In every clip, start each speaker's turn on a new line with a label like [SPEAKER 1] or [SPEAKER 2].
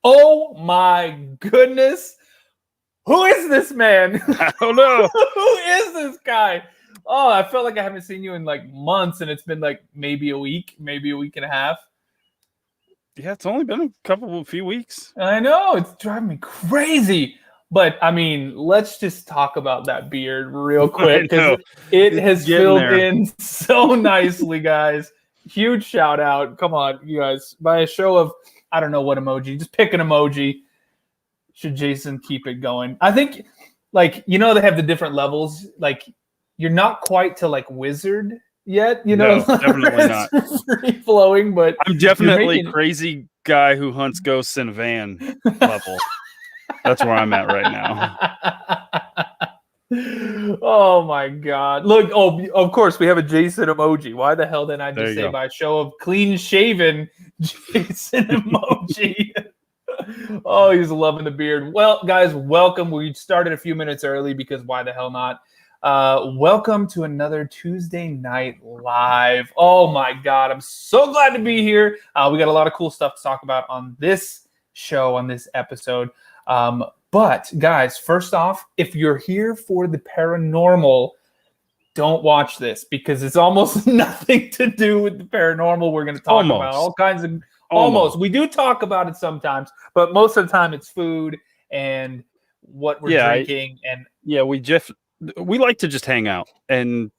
[SPEAKER 1] Oh my goodness. Who is this man?
[SPEAKER 2] I don't know.
[SPEAKER 1] Who is this guy? Oh, I felt like I haven't seen you in like months, and it's been like maybe a week and a half.
[SPEAKER 2] Yeah, it's only been a few weeks.
[SPEAKER 1] I know, it's driving me crazy. But I mean, let's just talk about that beard real quick because it has filled in so nicely, guys. Huge shout out. Come on, you guys. By a show of, I don't know what emoji, just pick an emoji. Should Jason keep it going? I think, like, they have the different levels. Like, you're not quite to like wizard yet,
[SPEAKER 2] No, definitely not.
[SPEAKER 1] Free flowing, but
[SPEAKER 2] I'm definitely crazy guy who hunts ghosts in a van level. That's where I'm at right
[SPEAKER 1] now. Oh my God. Look, of course we have a Jason emoji. Why the hell didn't I just say by show of clean shaven Jason emoji? Oh, he's loving the beard. Well, guys, welcome. We started a few minutes early because why the hell not? Welcome to another Tuesday Night Live. Oh my God, I'm so glad to be here. We got a lot of cool stuff to talk about on this show, on this episode. But guys, first off, if you're here for the paranormal, don't watch this because it's almost nothing to do with the paranormal. We're going to talk about all kinds of almost. We do talk about it sometimes, but most of the time it's food and what we're drinking.
[SPEAKER 2] We like to just hang out and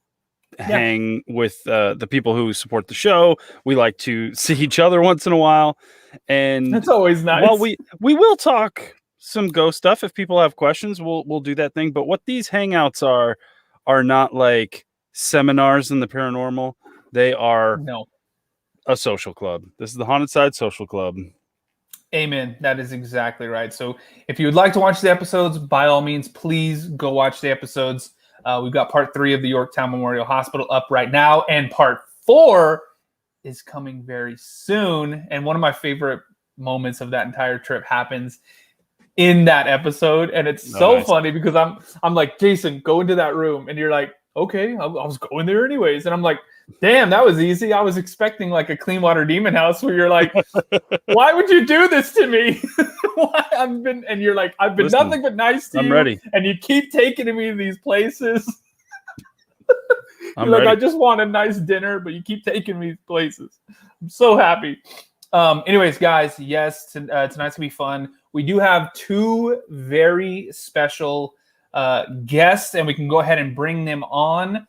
[SPEAKER 2] hang with the people who support the show. We like to see each other once in a while, and
[SPEAKER 1] it's always nice.
[SPEAKER 2] Well, we will talk some ghost stuff if people have questions. We'll do that thing. But what these hangouts are not like seminars in the paranormal. They are a social club. This is the Haunted Side Social Club.
[SPEAKER 1] Amen. That is exactly right. So if you would like to watch the episodes, by all means, please go watch the episodes. We've got part 3 of the Yorktown Memorial Hospital up right now, and part 4 is coming very soon. And one of my favorite moments of that entire trip happens in that episode, and it's so funny because I'm like, Jason, go into that room, and you're like, okay, I was going there anyways, and I'm like, damn, that was easy. I was expecting like a Clean Water Demon House where you're like, why would you do this to me? And you're like, I've been nothing but nice to you.
[SPEAKER 2] I'm ready.
[SPEAKER 1] And you keep taking me to these places. You're like, I just want a nice dinner, but you keep taking me to places. I'm so happy. Anyways, guys, yes, tonight's gonna be fun. We do have 2 very special guests, and we can go ahead and bring them on.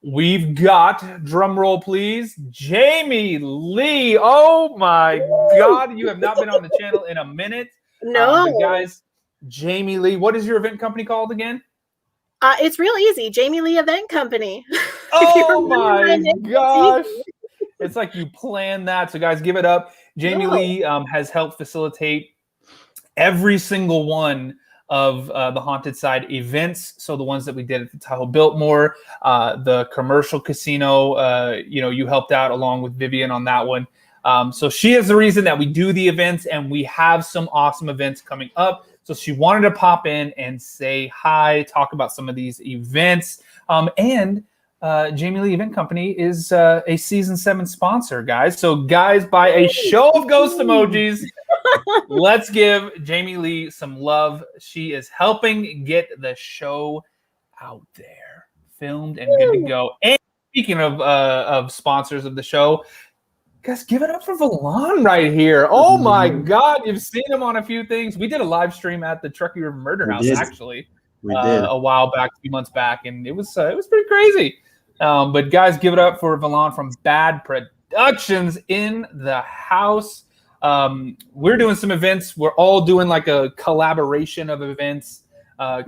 [SPEAKER 1] We've got, drum roll please, Jamie Lee. Oh my God, you have not been on the channel in a minute.
[SPEAKER 3] No.
[SPEAKER 1] Guys, Jamie Lee, what is your event company called again?
[SPEAKER 3] It's real easy, Jamie Lee Event Company.
[SPEAKER 1] Oh my gosh. It's like you planned that. So guys, give it up. Jamie Lee has helped facilitate every single one of the Haunted Side events. So the ones that we did at the Tahoe Biltmore, the commercial casino, you helped out along with Vivian on that one. So she is the reason that we do the events, and we have some awesome events coming up. So she wanted to pop in and say hi, talk about some of these events. And Jamie Lee Event Company is a season 7 sponsor, guys. So guys, by a show of ghost emojis, let's give Jamie Lee some love. She is helping get the show out there, filmed and good to go. And speaking of sponsors of the show, guys, give it up for Valon right here. Oh my God, you've seen him on a few things. We did a live stream at the Truckee River Murder House, actually. We did a while back, a few months back, and it was pretty crazy. But guys, give it up for Valon from Bad Productions in the house. We're doing some events. We're all doing like a collaboration of events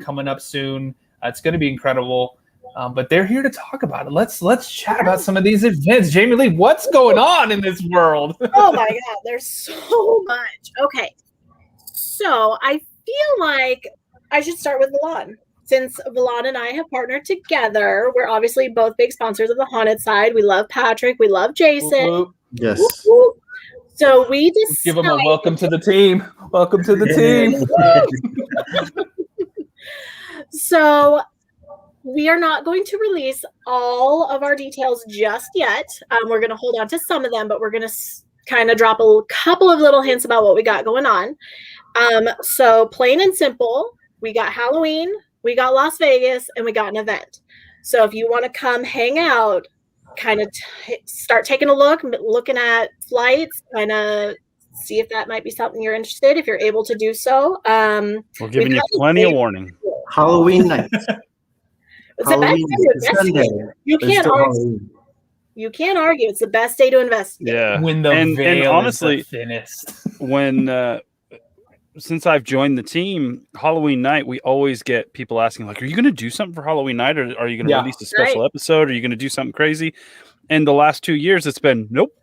[SPEAKER 1] coming up soon. It's going to be incredible. But they're here to talk about it. Let's chat about some of these events. Jamie Lee, what's going on in this world?
[SPEAKER 3] Oh my God, there's so much. Okay, so I feel like I should start with Valon. Since Valon and I have partnered together, we're obviously both big sponsors of the Haunted Side. We love Patrick. We love Jason.
[SPEAKER 4] Yes.
[SPEAKER 3] Whoop, whoop. So we just
[SPEAKER 1] give them a welcome to the team. Welcome to the team.
[SPEAKER 3] So we are not going to release all of our details just yet. We're going to hold on to some of them, but we're going to kind of drop a couple of little hints about what we got going on. So plain and simple, we got Halloween, we got Las Vegas, and we got an event. So if you want to come hang out, kind of start taking a look, looking at flights, kind of see if that might be something you're interested, if you're able to do so.
[SPEAKER 2] We're giving you plenty of warning.
[SPEAKER 4] Halloween night.
[SPEAKER 3] It's the best day to investigate. You can't argue. It's the best day to investigate.
[SPEAKER 2] Yeah.
[SPEAKER 1] When the veil
[SPEAKER 2] honestly,
[SPEAKER 1] is the thinnest.
[SPEAKER 2] when since I've joined the team, Halloween night, we always get people asking, like, are you going to do something for Halloween night? Or are you going to release a special episode? Are you going to do something crazy? And the last 2 years, it's been, nope.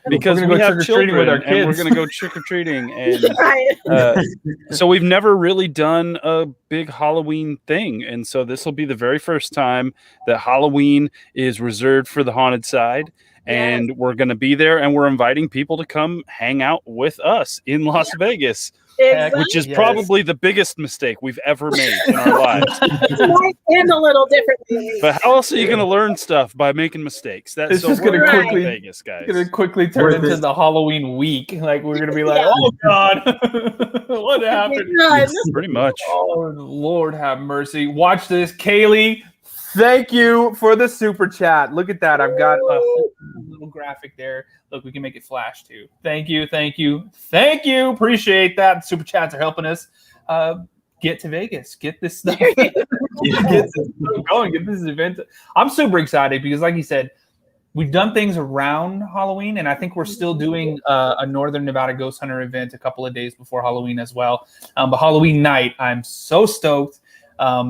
[SPEAKER 2] Because we have children with our kids. And we're going to go trick-or-treating. And so we've never really done a big Halloween thing. And so this will be the very first time that Halloween is reserved for the haunted side. And we're going to be there, and we're inviting people to come hang out with us in Las Vegas, which is probably the biggest mistake we've ever made in our lives.
[SPEAKER 3] And a little differently.
[SPEAKER 2] But how else are you going to learn stuff by making mistakes? That's
[SPEAKER 1] just going to quickly
[SPEAKER 2] Vegas, guys.
[SPEAKER 1] Going to quickly turn into the Halloween week. Like we're going to be like, oh God, what happened?
[SPEAKER 2] Pretty much.
[SPEAKER 1] Oh Lord, have mercy. Watch this, Kaylee. Thank you for the super chat. Look at that. I've got a little graphic there. Look, we can make it flash too. Thank you. Appreciate that. Super chats are helping us get to Vegas. Get this stuff. Get this stuff going. Get this event. I'm super excited because, like you said, we've done things around Halloween, and I think we're still doing a Northern Nevada Ghost Hunter event a couple of days before Halloween as well. But Halloween night, I'm so stoked.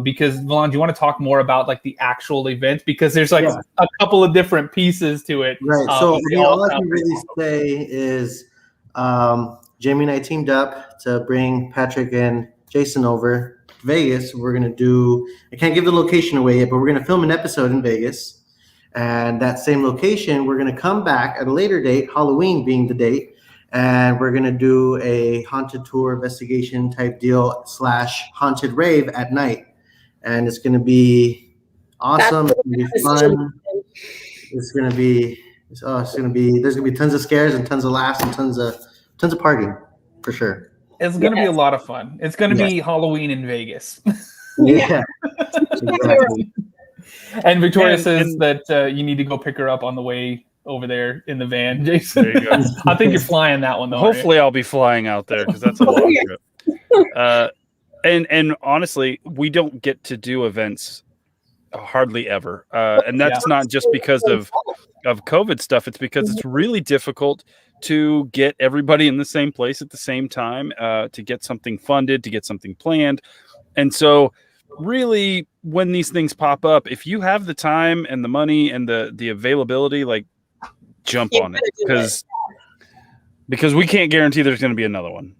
[SPEAKER 1] Because Valon, do you want to talk more about like the actual event? Because there's like a couple of different pieces to it.
[SPEAKER 4] Right. So all I can really say is Jamie and I teamed up to bring Patrick and Jason over to Vegas. We're going to do, I can't give the location away yet, but we're going to film an episode in Vegas. And that same location, we're going to come back at a later date, Halloween being the date. And we're going to do a haunted tour investigation type deal / haunted rave at night. And it's going to be awesome. It's going to be fun. There's going to be tons of scares and tons of laughs and tons of partying for sure.
[SPEAKER 1] It's going to be a lot of fun. It's going to be Halloween in Vegas.
[SPEAKER 4] Yeah. Exactly.
[SPEAKER 1] And Victoria says that you need to go pick her up on the way over there in the van, Jason.
[SPEAKER 2] There you go.
[SPEAKER 1] I think you're flying that one though.
[SPEAKER 2] Hopefully I'll be flying out there because that's a long trip. And honestly, we don't get to do events hardly ever. And that's not just because of COVID stuff. It's because it's really difficult to get everybody in the same place at the same time, to get something funded, to get something planned. And so really when these things pop up, if you have the time and the money and the availability, like, jump on it because we can't guarantee there's going to be another one.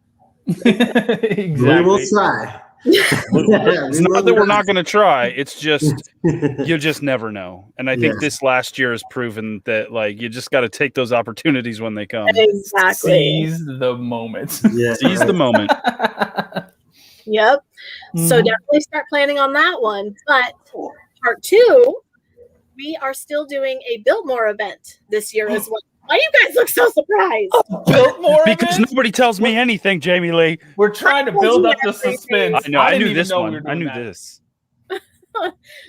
[SPEAKER 1] Exactly.
[SPEAKER 4] We will try.
[SPEAKER 2] It's not that we're not going to try. It's just you just never know. And I think this last year has proven that like you just got to take those opportunities when they come.
[SPEAKER 3] Exactly.
[SPEAKER 1] Seize the moment.
[SPEAKER 4] Yeah.
[SPEAKER 2] Seize the moment.
[SPEAKER 3] Yep. So definitely start planning on that one. But part 2. We are still doing a Biltmore event this year as well. Why do you guys look so surprised?
[SPEAKER 1] Biltmore
[SPEAKER 2] because
[SPEAKER 1] event?
[SPEAKER 2] Nobody tells me anything, Jamie Lee.
[SPEAKER 1] We're trying to build up the suspense.
[SPEAKER 2] I know. I knew this one. I knew this.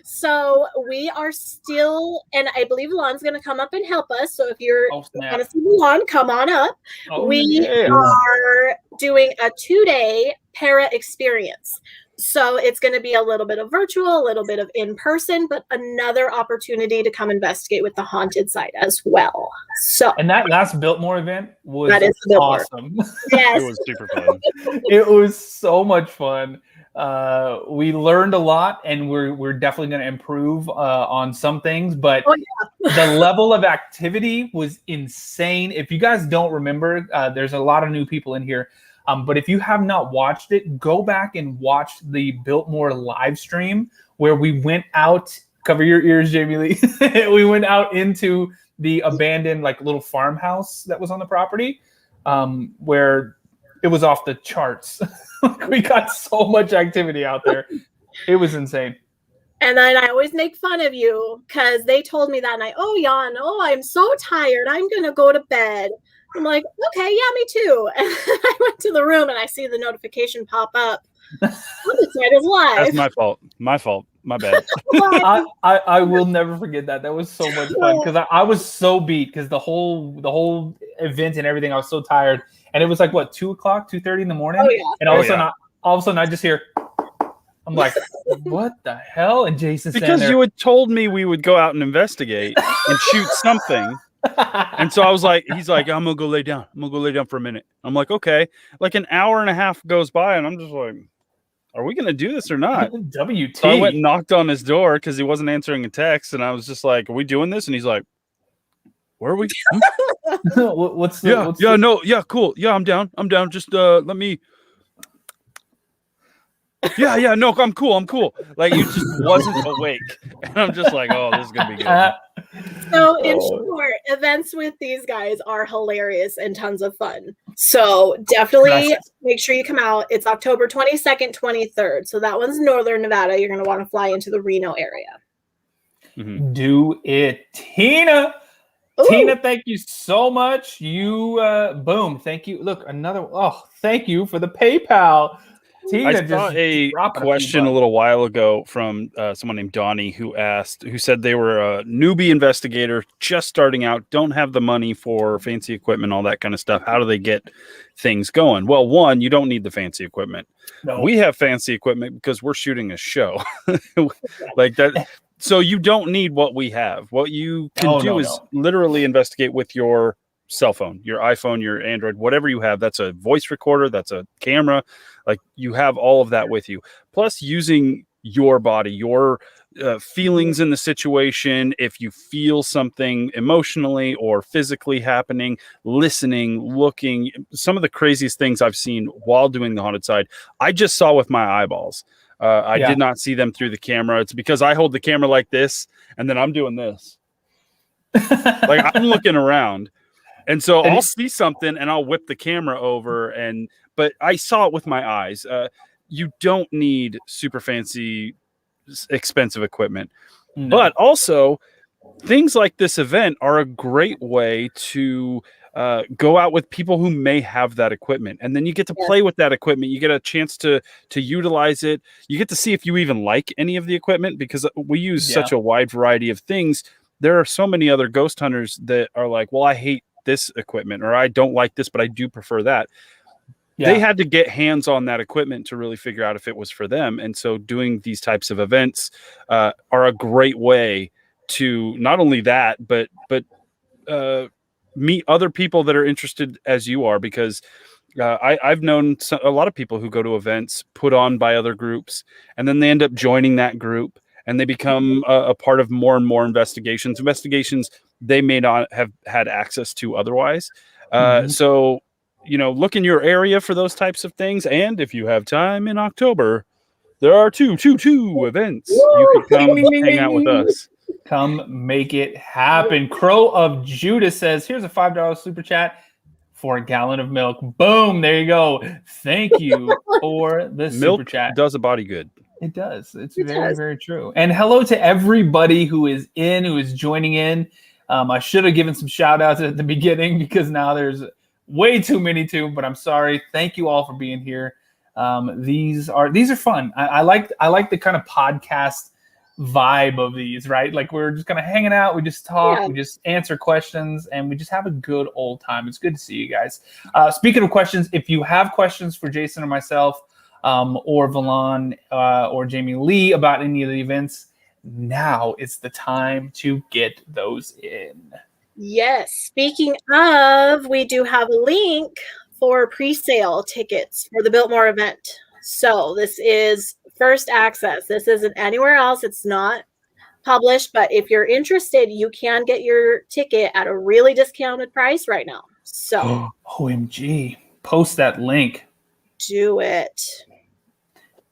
[SPEAKER 3] So we are still, and I believe Lon's going to come up and help us. So if you're going to see Lon, come on up. We are doing a 2-day para experience. So it's going to be a little bit of virtual, a little bit of in-person, but another opportunity to come investigate with the haunted side as well. So,
[SPEAKER 1] and that last Biltmore event was awesome.
[SPEAKER 3] Yes.
[SPEAKER 2] It was super fun.
[SPEAKER 1] It was so much fun. We learned a lot, and we're definitely going to improve on some things, but the level of activity was insane. If you guys don't remember, there's a lot of new people in here. But if you have not watched it, go back and watch the Biltmore live stream where we went out. Cover your ears, Jamie Lee. We went out into the abandoned like little farmhouse that was on the property, where it was off the charts. We got so much activity out there. It was insane.
[SPEAKER 3] And then I always make fun of you because they told me that night, oh, Jan, I'm so tired. I'm going to go to bed. I'm like, okay, yeah, me too. And I went to the room and I see the notification pop up. Homicide is live.
[SPEAKER 2] That's my fault. My fault. My bad.
[SPEAKER 1] I will never forget that. That was so much fun because I was so beat because the whole event and everything. I was so tired, and it was like what 2:00, 2:30 in the morning.
[SPEAKER 3] Oh yeah.
[SPEAKER 1] And all of a sudden I just hear. I'm like, what the hell? And Jason
[SPEAKER 2] because you had told me we would go out and investigate and shoot something. And so I was like, he's like, I'm gonna go lay down. I'm gonna go lay down for a minute. I'm like, okay. Like an hour and a half goes by, and I'm just like, are we gonna do this or not?
[SPEAKER 1] WT.
[SPEAKER 2] So I went and knocked on his door because he wasn't answering a text, and I was just like, are we doing this? And he's like, where are we?
[SPEAKER 1] What's the...
[SPEAKER 2] Cool. Yeah, I'm down. Just let me. Yeah, no, I'm cool. Like you just wasn't awake. And I'm just like, oh, this is gonna be good.
[SPEAKER 3] So in short, events with these guys are hilarious and tons of fun. So definitely make sure you come out. It's October 22nd, 23rd. So that one's Northern Nevada. You're gonna want to fly into the Reno area.
[SPEAKER 2] Mm-hmm.
[SPEAKER 1] Do it, Tina. Ooh. Tina, thank you so much. You boom, thank you. Look, thank you for the PayPal. Tina,
[SPEAKER 2] I saw a question a little while ago from someone named Donnie who said they were a newbie investigator just starting out, don't have the money for fancy equipment, all that kind of stuff. How do they get things going? Well, one, you don't need the fancy equipment. No. We have fancy equipment because we're shooting a show like that. So you don't need what we have. What you can do is literally investigate with your cell phone, your iPhone, your Android, whatever you have. That's a voice recorder, that's a camera. Like you have all of that with you. Plus using your body, your feelings in the situation. If you feel something emotionally or physically happening, listening, looking, some of the craziest things I've seen while doing the haunted side, I just saw with my eyeballs. I did not see them through the camera. It's because I hold the camera like this and then I'm doing this. Like I'm looking around. And so I'll see something and I'll whip the camera over but I saw it with my eyes. You don't need super fancy, expensive equipment. No. But also things like this event are a great way to go out with people who may have that equipment. And then you get to play with that equipment. You get a chance to utilize it. You get to see if you even like any of the equipment because we use such a wide variety of things. There are so many other ghost hunters that are like, well, I hate this equipment or I don't like this, but I do prefer that. They had to get hands on that equipment to really figure out if it was for them. And so doing these types of events are a great way to not only that, but meet other people that are interested as you are, because I've known a lot of people who go to events put on by other groups, and then they end up joining that group and they become a part of more and more investigations they may not have had access to otherwise. So, look in your area for those types of things. And if you have time in October, there are two events. You can come hang out with us.
[SPEAKER 1] Come make it happen. Crow of Judah says, here's a $5 super chat for a gallon of milk. Boom. There you go. Thank you for the
[SPEAKER 2] milk
[SPEAKER 1] super chat.
[SPEAKER 2] Does a body good.
[SPEAKER 1] It does. It's very, very true. And hello to everybody who is joining in. I should have given some shout outs at the beginning because now there's way too many but I'm sorry. Thank you all for being here. These are fun. I like the kind of podcast vibe of these, right? Like we're just kind of hanging out. We just talk, we just answer questions, and we just have a good old time. It's good to see you guys. Speaking of questions, if you have questions for Jason or myself, or Valon, or Jamie Lee about any of the events, now is the time to get those in.
[SPEAKER 3] Yes. Speaking of, we do have a link for pre-sale tickets for the Biltmore event. So this is first access. This isn't anywhere else. It's not published, but if you're interested, you can get your ticket at a really discounted price right now. So
[SPEAKER 1] OMG. Post that link.
[SPEAKER 3] Do it.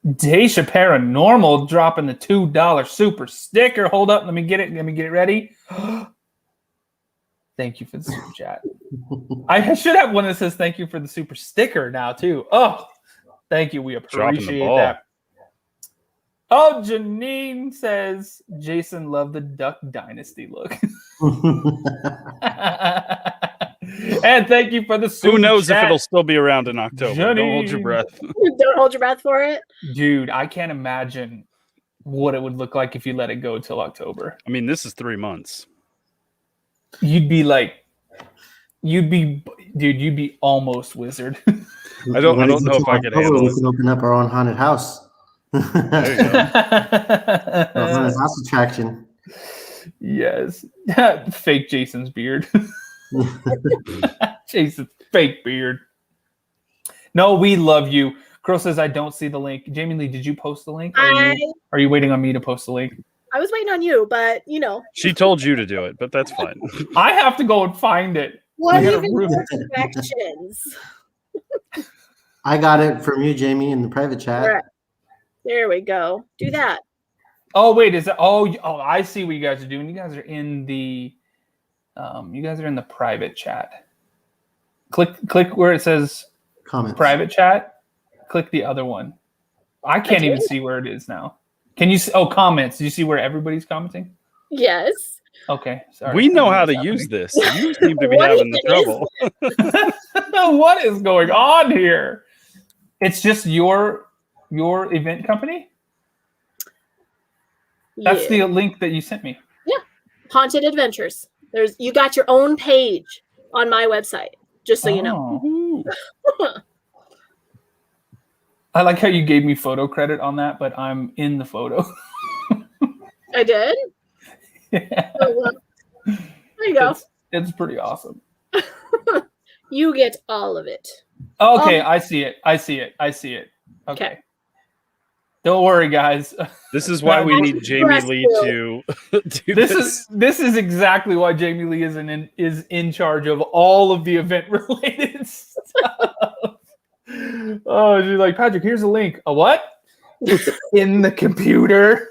[SPEAKER 1] Daisha Paranormal dropping the $2 super sticker. Hold up. Let me get it ready. Thank you for the super chat. I should have one that says thank you for the super sticker now too. Oh, thank you. We appreciate that. Oh, Janine says Jason loved the Duck Dynasty look. And thank you for the super
[SPEAKER 2] Who knows
[SPEAKER 1] chat.
[SPEAKER 2] if it'll still be around in October?
[SPEAKER 1] Janine.
[SPEAKER 2] Don't hold your breath.
[SPEAKER 3] Don't hold your breath for it.
[SPEAKER 1] Dude, I can't imagine what it would look like if you let it go till October.
[SPEAKER 2] I mean, this is 3 months.
[SPEAKER 1] You'd be almost wizard.
[SPEAKER 2] I don't know if I could handle
[SPEAKER 4] We
[SPEAKER 2] it.
[SPEAKER 4] can open up our own haunted house.
[SPEAKER 2] There you go.
[SPEAKER 4] Our haunted house attraction.
[SPEAKER 1] Yes. Fake Jason's beard. Jason's fake beard. No, we love you. Crow says, I don't see the link. Jamie Lee, did you post the link? Are you waiting on me to post the link?
[SPEAKER 3] I was waiting on you, but
[SPEAKER 2] She told you to do it, but that's fine.
[SPEAKER 1] I have to go and find it.
[SPEAKER 3] what
[SPEAKER 1] I gotta
[SPEAKER 3] even
[SPEAKER 1] ruin
[SPEAKER 3] are directions?
[SPEAKER 4] I got it from you, Jamie, in the private chat.
[SPEAKER 3] Right. There we go. Do that.
[SPEAKER 1] Oh, wait, is that I see what you guys are doing. You guys are in the private chat. Click where it says
[SPEAKER 4] Comments.
[SPEAKER 1] private chat. Click the other one. I can't even see where it is now. Can you see? Oh, comments. Do you see where everybody's commenting?
[SPEAKER 3] Yes.
[SPEAKER 1] Okay, sorry.
[SPEAKER 2] We know how to use this. You seem to be
[SPEAKER 3] What
[SPEAKER 2] having the
[SPEAKER 3] even
[SPEAKER 2] trouble.
[SPEAKER 1] What is going on here? It's just your event company? That's
[SPEAKER 3] Yeah.
[SPEAKER 1] the link that you sent me.
[SPEAKER 3] Haunted Adventures. You got your own page on my website, just so you know.
[SPEAKER 2] Ooh.
[SPEAKER 1] I like how you gave me photo credit on that, but I'm in the photo.
[SPEAKER 3] I did?
[SPEAKER 1] Yeah.
[SPEAKER 3] Oh, well. There you go.
[SPEAKER 1] It's pretty awesome.
[SPEAKER 3] You get all of it.
[SPEAKER 1] Okay, I see it. Okay. Don't worry, guys.
[SPEAKER 2] This is why we need Jamie Lee to do this.
[SPEAKER 1] This is exactly why Jamie Lee is in charge of all of the event related stuff. Oh, she's like, Patrick, here's a link. A what? It's in the computer.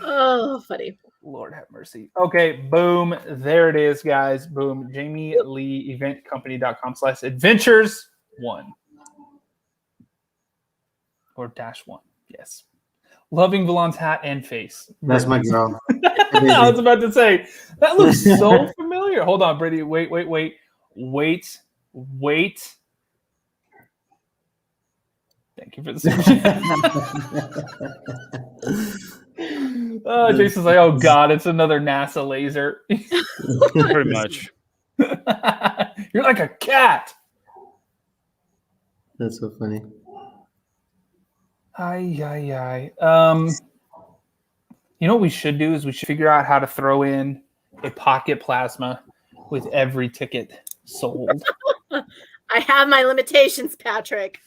[SPEAKER 3] Oh, funny.
[SPEAKER 1] Lord have mercy. Okay, boom. There it is, guys. Boom. JamieLeeEventCompany.com/adventures1. Or -1. Yes. Loving Valon's hat and face.
[SPEAKER 4] That's my girl.
[SPEAKER 1] I was about to say, that looks so familiar. Hold on, Brady. Wait. Thank you for the suggestion. Jason's like, oh God, it's another NASA laser.
[SPEAKER 2] Pretty much.
[SPEAKER 1] You're like a cat.
[SPEAKER 4] That's so funny.
[SPEAKER 1] Ay. You know what we should do is we should figure out how to throw in a pocket plasma with every ticket sold.
[SPEAKER 3] I have my limitations, Patrick.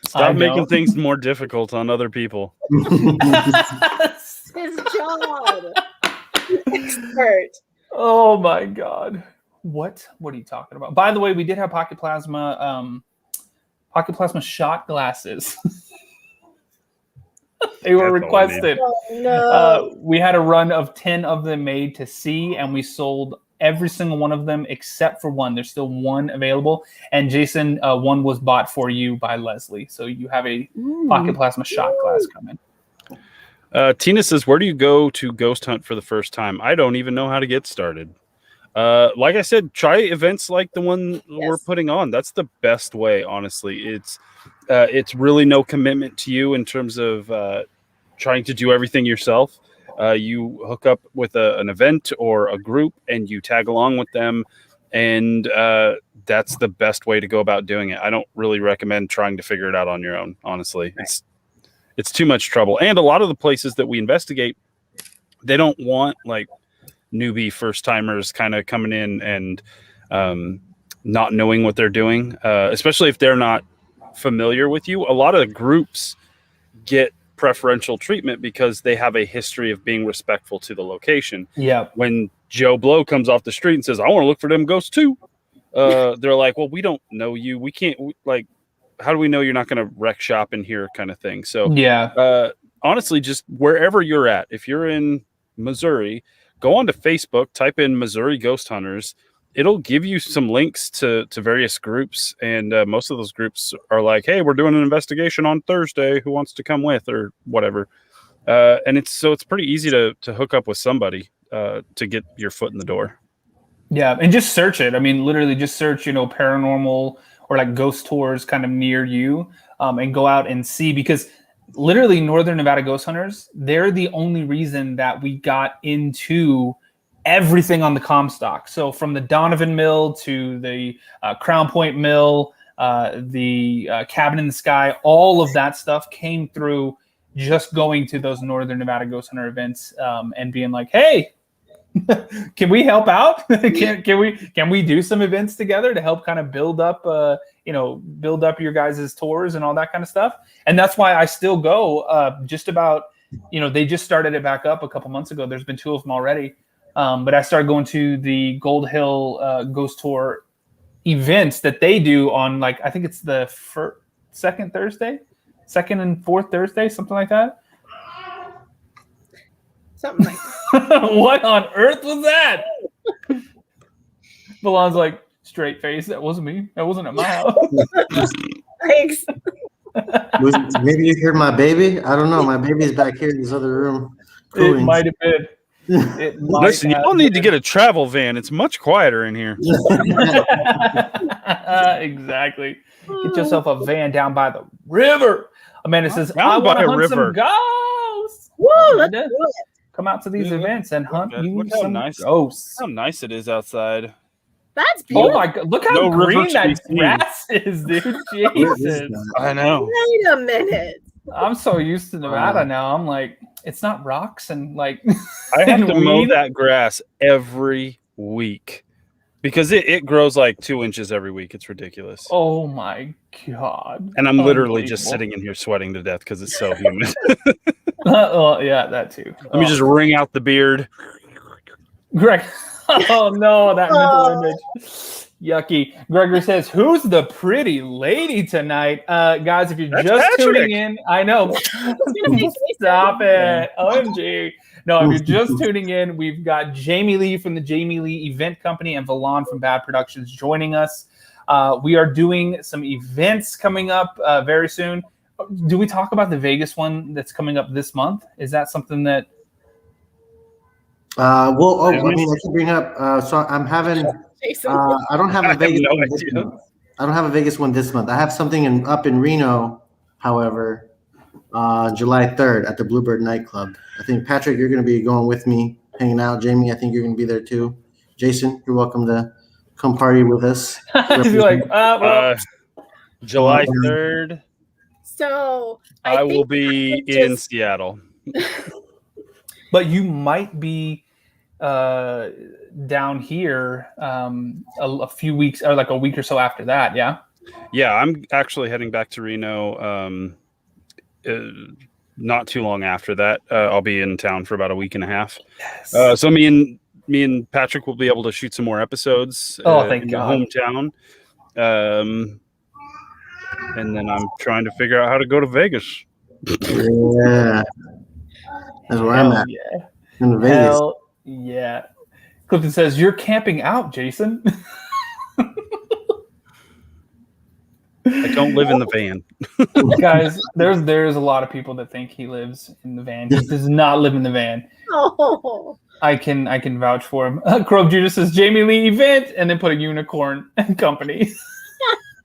[SPEAKER 2] Stop making things more difficult on other people.
[SPEAKER 3] His job. Expert.
[SPEAKER 1] Oh my God. What are you talking about? By the way, we did have pocket plasma shot glasses. They were requested.
[SPEAKER 3] Oh, no.
[SPEAKER 1] We had a run of 10 of them made to see, and we sold every single one of them except for one. There's still one available. And Jason, one was bought for you by Leslie. So you have a pocket plasma shot glass coming.
[SPEAKER 2] Tina says, where do you go to ghost hunt for the first time? I don't even know how to get started. Like I said, try events like the one we're putting on. That's the best way, honestly. It's really no commitment to you in terms of trying to do everything yourself. You hook up with an event or a group and you tag along with them. And that's the best way to go about doing it. I don't really recommend trying to figure it out on your own, honestly. It's too much trouble. And a lot of the places that we investigate, they don't want like newbie first timers kind of coming in and not knowing what they're doing, especially if they're not familiar with you. A lot of groups get preferential treatment because they have a history of being respectful to the location.
[SPEAKER 1] Yeah.
[SPEAKER 2] When Joe Blow comes off the street and says, I want to look for them ghosts too. They're like, well, we don't know you. We can't how do we know you're not going to wreck shop in here kind of thing? So
[SPEAKER 1] yeah,
[SPEAKER 2] honestly, just wherever you're at, if you're in Missouri, go onto Facebook, type in Missouri Ghost Hunters, it'll give you some links to various groups, and most of those groups are like, hey, we're doing an investigation on Thursday, who wants to come with, or whatever. And it's pretty easy to hook up with somebody to get your foot in the door.
[SPEAKER 1] Yeah, and just search it. I mean, literally just search, paranormal or like ghost tours kind of near you, and go out and see, because literally Northern Nevada Ghost Hunters, they're the only reason that we got into everything on the Comstock. So from the Donovan Mill to the Crown Point Mill, the Cabin in the Sky, all of that stuff came through just going to those Northern Nevada Ghost Hunter events, and being like, hey, can we help out? can we do some events together to help kind of build up your guys' tours and all that kind of stuff? And that's why I still go just about, they just started it back up a couple months ago. There's been 2 of them already. But I started going to the Gold Hill Ghost Tour events that they do on, like, I think it's the second and fourth Thursday, something like that.
[SPEAKER 3] Something like that.
[SPEAKER 1] What on earth was that? Milan's like, straight face. That wasn't me. That wasn't at my house.
[SPEAKER 3] Thanks.
[SPEAKER 4] Maybe you heard my baby. I don't know. My baby's back here in this other room.
[SPEAKER 1] It might have been.
[SPEAKER 2] Listen, you don't need to get a travel van. It's much quieter in here.
[SPEAKER 1] Exactly. Get yourself a van down by the river. Amanda says, I want to hunt some ghosts.
[SPEAKER 3] Woo, let's do it.
[SPEAKER 1] Come out to these events and hunt some
[SPEAKER 2] nice,
[SPEAKER 1] ghosts.
[SPEAKER 2] How nice it is outside.
[SPEAKER 3] That's beautiful.
[SPEAKER 1] Oh my God. Look how green that grass is, dude. Jesus.
[SPEAKER 2] I know.
[SPEAKER 3] Wait a minute.
[SPEAKER 1] I'm so used to Nevada now. I'm like, it's not rocks and like
[SPEAKER 2] I have to mow that grass every week because it grows like 2 inches every week. It's ridiculous.
[SPEAKER 1] Oh my God.
[SPEAKER 2] And I'm literally just sitting in here sweating to death because it's so humid.
[SPEAKER 1] Well, yeah, that too.
[SPEAKER 2] Let me just wring out the beard.
[SPEAKER 1] Greg. Oh no, that mental image. Yucky. Gregory says, who's the pretty lady tonight? Guys, if you're tuning in, I know. Stop it. OMG. No, if you're just tuning in, we've got Jamie Lee from the Jamie Lee Event Company and Valon from Bad Productions joining us. We are doing some events coming up very soon. Do we talk about the Vegas one that's coming up this month? Is that something that...
[SPEAKER 4] I can bring up. So I'm having... I don't have a Vegas one this month. I don't have a Vegas one this month. I have something up in Reno, however, July 3rd at the Bluebird nightclub. I think, Patrick, you're going to be going with me, hanging out. Jamie, I think you're going to be there too. Jason, you're welcome to come party with us.
[SPEAKER 2] July 3rd.
[SPEAKER 3] So
[SPEAKER 2] I will be in Seattle.
[SPEAKER 1] But you might be down here a few weeks or like a week or so after that. Yeah,
[SPEAKER 2] I'm actually heading back to Reno not too long after that. I'll be in town for about a week and a half. Yes. So me and Patrick will be able to shoot some more episodes
[SPEAKER 1] thank
[SPEAKER 2] in
[SPEAKER 1] God.
[SPEAKER 2] my hometown. And then I'm trying to figure out how to go to Vegas.
[SPEAKER 4] Yeah, that's where I'm at.
[SPEAKER 1] Yeah.
[SPEAKER 4] In Vegas.
[SPEAKER 1] Hell yeah. Clifton says, you're camping out, Jason.
[SPEAKER 2] I don't live in the van.
[SPEAKER 1] Guys, there's a lot of people that think he lives in the van. He does not live in the van.
[SPEAKER 3] Oh.
[SPEAKER 1] I can vouch for him. Crow Judas says, Jamie Lee event, and then put a unicorn company.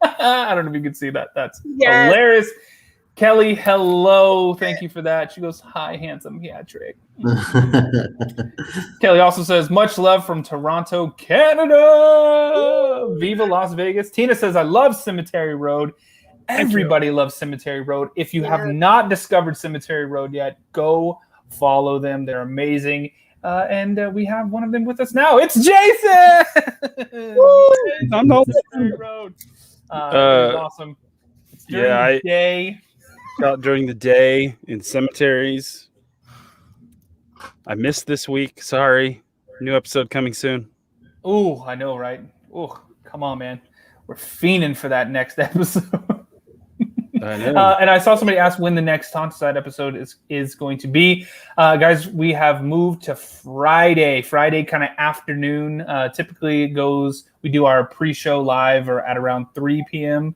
[SPEAKER 1] I don't know if you can see that. That's hilarious. Kelly, hello. Thank you for that. She goes, hi, handsome Patrick. Kelly also says, much love from Toronto, Canada. Viva Las Vegas. Tina says, I love Cemetery Road. Everybody loves Cemetery Road. If you have not discovered Cemetery Road yet, go follow them. They're amazing. And we have one of them with us now. It's Jason!
[SPEAKER 2] I'm not
[SPEAKER 1] Cemetery Road. It's awesome. It's during the day.
[SPEAKER 2] Out during the day in cemeteries. I missed this week. Sorry. New episode coming soon.
[SPEAKER 1] Ooh, I know, right? Ooh, come on, man. We're fiending for that next episode.
[SPEAKER 2] I know.
[SPEAKER 1] And I saw somebody ask when the next Haunted Side episode is going to be. Guys, we have moved to Friday kind of afternoon. Typically it goes, we do our pre-show live or at around 3 p.m.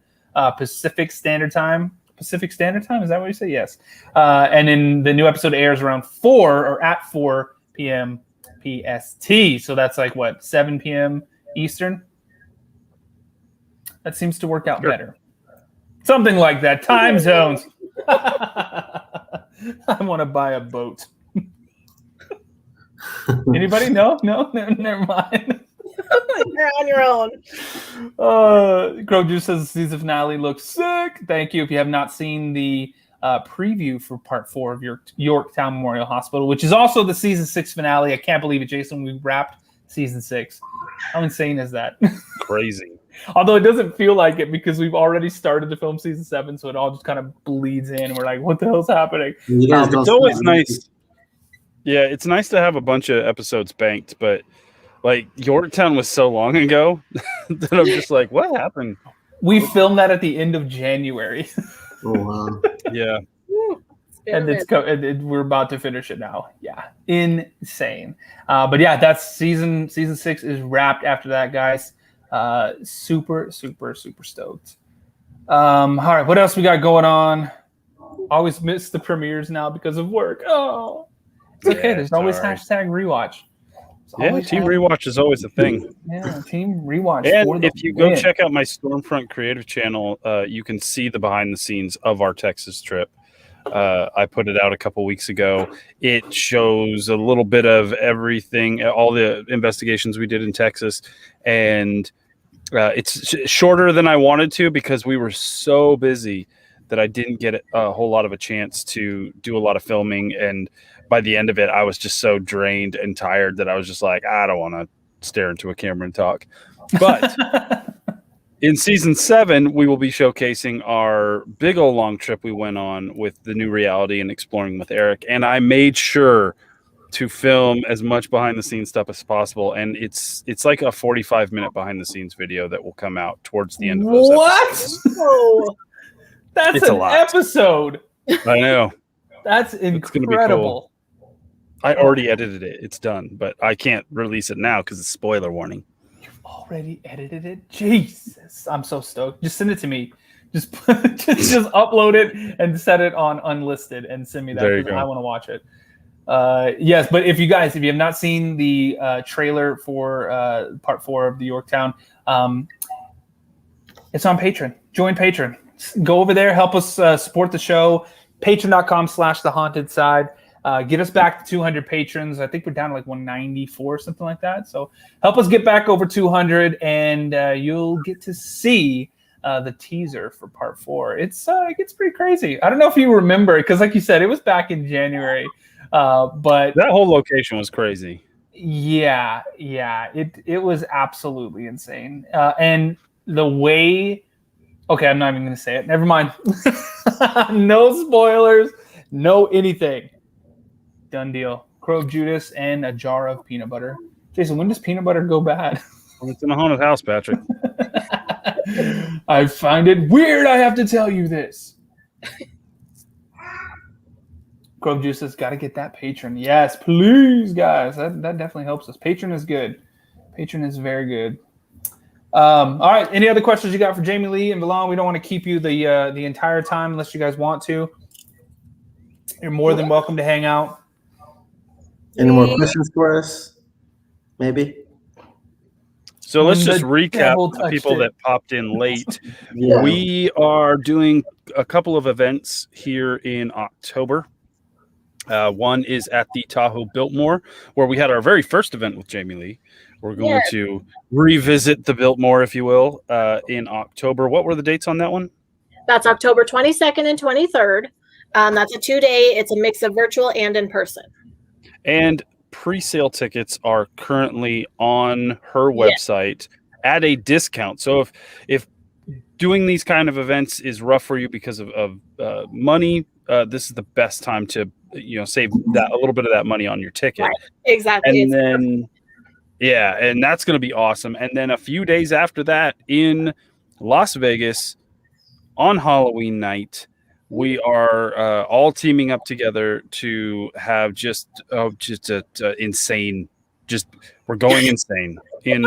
[SPEAKER 1] Pacific Standard Time. Pacific Standard Time, is that what you say? Yes. And then the new episode airs around 4 or at 4 p.m. PST. So that's like what, 7 p.m. Eastern? That seems to work out better. Something like that. Time zones. I want to buy a boat. Anybody? No, never mind.
[SPEAKER 3] You're on your own.
[SPEAKER 1] Crow Juice says the season finale looks sick. Thank you. If you have not seen the preview for part 4 of Yorktown Memorial Hospital, which is also the season 6 finale. I can't believe it, Jason. We wrapped season 6. How insane is that?
[SPEAKER 2] Crazy.
[SPEAKER 1] Although it doesn't feel like it because we've already started to film season 7, so it all just kind of bleeds in. And we're like, what the hell's happening?
[SPEAKER 2] It's always nice. Yeah, it's nice to have a bunch of episodes banked, but like Yorktown was so long ago that I'm just like, what happened?
[SPEAKER 1] We filmed that at the end of January.
[SPEAKER 4] Oh, wow.
[SPEAKER 2] Yeah.
[SPEAKER 1] And we're about to finish it now. Yeah, insane. But yeah, that's season 6 is wrapped after that, guys. Super stoked. All right, what else we got going on? Always miss the premieres now because of work. Oh, it's okay. There's always hashtag rewatch.
[SPEAKER 2] Team rewatch is always a thing.
[SPEAKER 1] Yeah, team rewatch.
[SPEAKER 2] And if you go check out my Stormfront Creative channel, you can see the behind the scenes of our Texas trip. I put it out a couple weeks ago. It shows a little bit of everything, all the investigations we did in Texas, and it's shorter than I wanted to because we were so busy that I didn't get a whole lot of a chance to do a lot of filming. And by the end of it, I was just so drained and tired that I was just like, I don't want to stare into a camera and talk. But in season 7, we will be showcasing our big old long trip we went on with the new reality and exploring with Eric. And I made sure to film as much behind the scenes stuff as possible. And it's like a 45-minute behind the scenes video that will come out towards the end of those episodes.
[SPEAKER 3] Oh,
[SPEAKER 1] That's an episode.
[SPEAKER 2] I know.
[SPEAKER 1] That's incredible.
[SPEAKER 2] Cool. I already edited it. It's done, but I can't release it now because it's spoiler warning.
[SPEAKER 1] You've already edited it? Jesus. I'm so stoked. Just send it to me. Just upload it and set it on unlisted and send me that because I want to watch it. Yes, but if you have not seen the trailer for part 4 of the Yorktown, it's on Patreon. Join Patreon. Go over there, help us support the show. Patreon.com/thehauntedSide. Get us back to 200 patrons. I think we're down to like 194, something like that. So help us get back over 200, and you'll get to see the teaser for part 4. It gets pretty crazy. I don't know if you remember, because like you said, it was back in January. But
[SPEAKER 2] that whole location was crazy.
[SPEAKER 1] Yeah, it was absolutely insane. And the way, okay, I'm not even going to say it. Never mind. No spoilers, no anything. Done deal. Crow Judas and a jar of peanut butter. Jason, when does peanut butter go bad?
[SPEAKER 2] Well, it's in a haunted house, Patrick.
[SPEAKER 1] I find it weird I have to tell you this. Grove Juice has got to get that patron. Yes, please, guys. That definitely helps us. Patron is good. Patron is very good. All right. Any other questions you got for Jamie Lee and Valon? We don't want to keep you the entire time unless you guys want to. You're more than welcome to hang out.
[SPEAKER 4] Any more questions for us? Maybe.
[SPEAKER 2] So let's just recap the people that popped in late.
[SPEAKER 4] Yeah.
[SPEAKER 2] We are doing a couple of events here in October. One is at the Tahoe Biltmore, where we had our very first event with Jamie Lee. We're going to revisit the Biltmore, if you will, in October. What were the dates on that one?
[SPEAKER 3] That's October 22nd and 23rd. That's a 2-day. It's a mix of virtual and in person.
[SPEAKER 2] And pre-sale tickets are currently on her website at a discount. So if doing these kind of events is rough for you because of money, this is the best time to save that a little bit of that money on your ticket.
[SPEAKER 3] Right. Exactly.
[SPEAKER 2] And then and that's going to be awesome. And then a few days after that in Las Vegas, on Halloween night, we are all teaming up together to have just insane. Just we're going insane in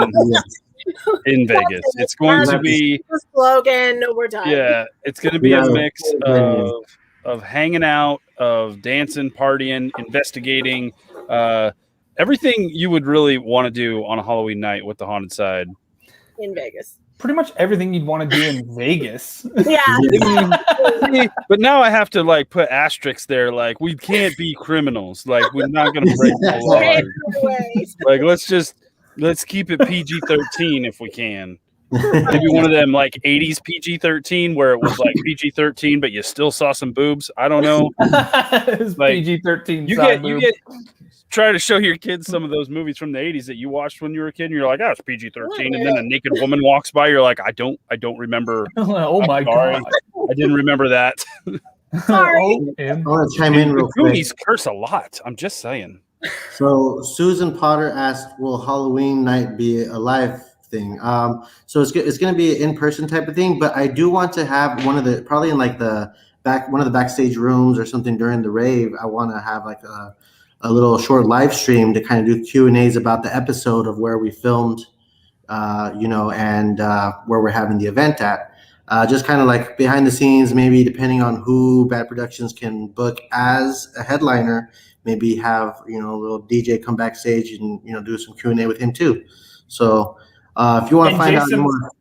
[SPEAKER 2] Vegas. It's going to be
[SPEAKER 3] the slogan. We're done.
[SPEAKER 2] Yeah, it's going to be a mix of hanging out, of dancing, partying, investigating, everything you would really want to do on a Halloween night with the haunted side
[SPEAKER 3] in Vegas.
[SPEAKER 1] Pretty much everything you'd want to do in Vegas.
[SPEAKER 3] Yeah.
[SPEAKER 2] But now I have to like put asterisks there. Like we can't be criminals. Like we're not going to break the law. Like let's keep it PG-13 if we can. Maybe one of them like 80s PG-13 where it was like PG-13 but you still saw some boobs. I don't know.
[SPEAKER 1] Like, PG-13
[SPEAKER 2] you get try to show your kids some of those movies from the 80s that you watched when you were a kid and you're like, oh, it's PG-13, and then a naked woman walks by, you're like, I don't remember.
[SPEAKER 1] Oh my god,
[SPEAKER 2] I didn't remember that.
[SPEAKER 3] Sorry.
[SPEAKER 4] I want to chime in real quick.
[SPEAKER 2] Movies curse a lot. I'm just saying.
[SPEAKER 4] So Susan Potter asked, will Halloween night be a live thing? So it's going to be an in-person type of thing, but I do want to have probably in like one of the backstage rooms or something during the rave. I want to have like a little short live stream to kind of do Q&As about the episode of where we filmed, and where we're having the event at. Just kind of like behind the scenes, maybe depending on who Bad Productions can book as a headliner, maybe have, a little DJ come backstage and, do some Q&A with him too. So if you want to find out more.